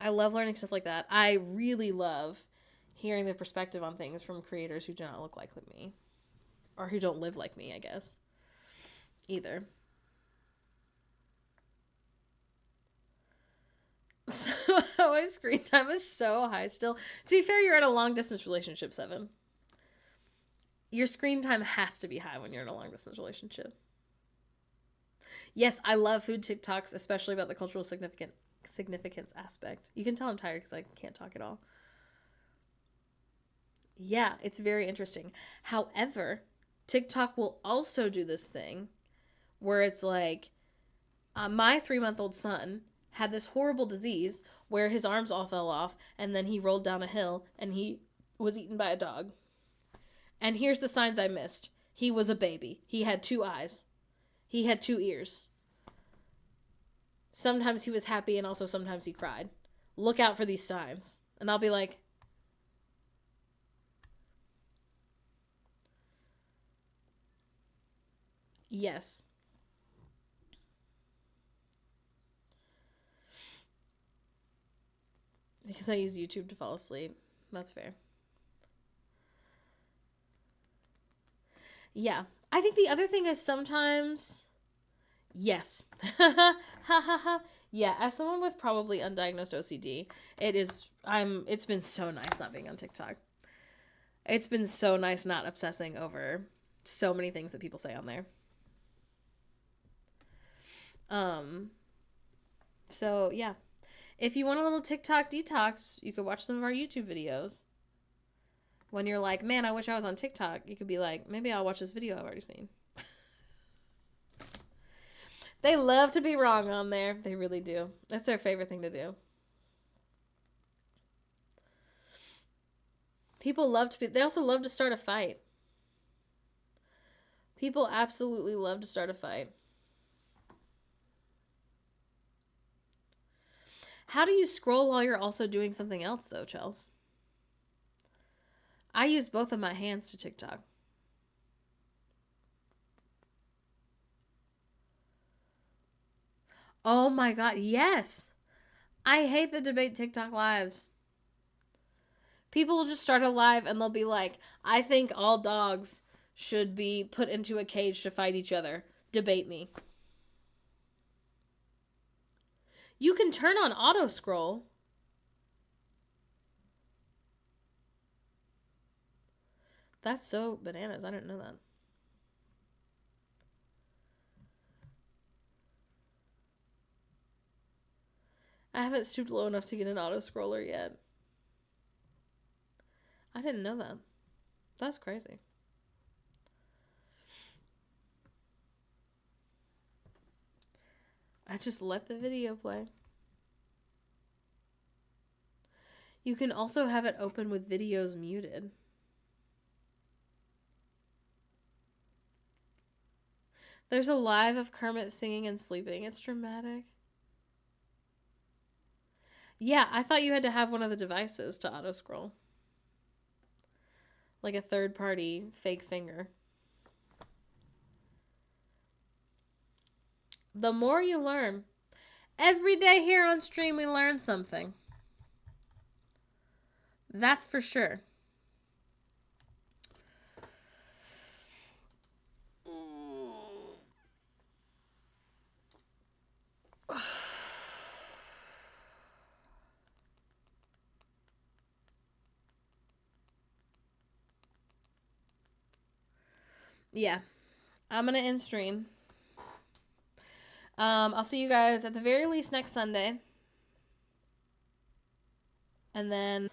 S1: I love learning stuff like that. I really love hearing the perspective on things from creators who do not look like me, or who don't live like me, I guess, either. So my screen time is so high still. To be fair, you're in a long distance relationship, Seven. Your screen time has to be high when you're in a long distance relationship. Yes, I love food TikToks, especially about the cultural significance aspect. You can tell I'm tired because I can't talk at all. Yeah, it's very interesting. However, TikTok will also do this thing where it's like, my 3-month-old son had this horrible disease where his arms all fell off, and then he rolled down a hill and he was eaten by a dog. And here's the signs I missed. He was a baby. He had 2 eyes. He had 2 ears. Sometimes he was happy and also sometimes he cried. Look out for these signs. And I'll be like, yes. Because I use YouTube to fall asleep. That's fair. Yeah. I think the other thing is sometimes... Yes. Ha ha ha. Yeah, as someone with probably undiagnosed OCD, it's been so nice not being on TikTok. It's been so nice not obsessing over so many things that people say on there. So yeah. If you want a little TikTok detox, you could watch some of our YouTube videos. When you're like, man, I wish I was on TikTok, you could be like, maybe I'll watch this video I've already seen. They love to be wrong on there. They really do. That's their favorite thing to do. People love to be... They also love to start a fight. People absolutely love to start a fight. How do you scroll while you're also doing something else, though, Chels? I use both of my hands to TikTok. Oh my god, yes! I hate the debate TikTok lives. People will just start a live and they'll be like, I think all dogs should be put into a cage to fight each other. Debate me. You can turn on auto scroll. That's so bananas. I didn't know that. I haven't stooped low enough to get an auto scroller yet. I didn't know that. That's crazy. I just let the video play. You can also have it open with videos muted. There's a live of Kermit singing and sleeping. It's dramatic. Yeah, I thought you had to have one of the devices to auto scroll. Like a third-party fake finger. The more you learn. Every day here on stream we learn something. That's for sure. Yeah. I'm going to end stream. I'll see you guys at the very least next Sunday. And then,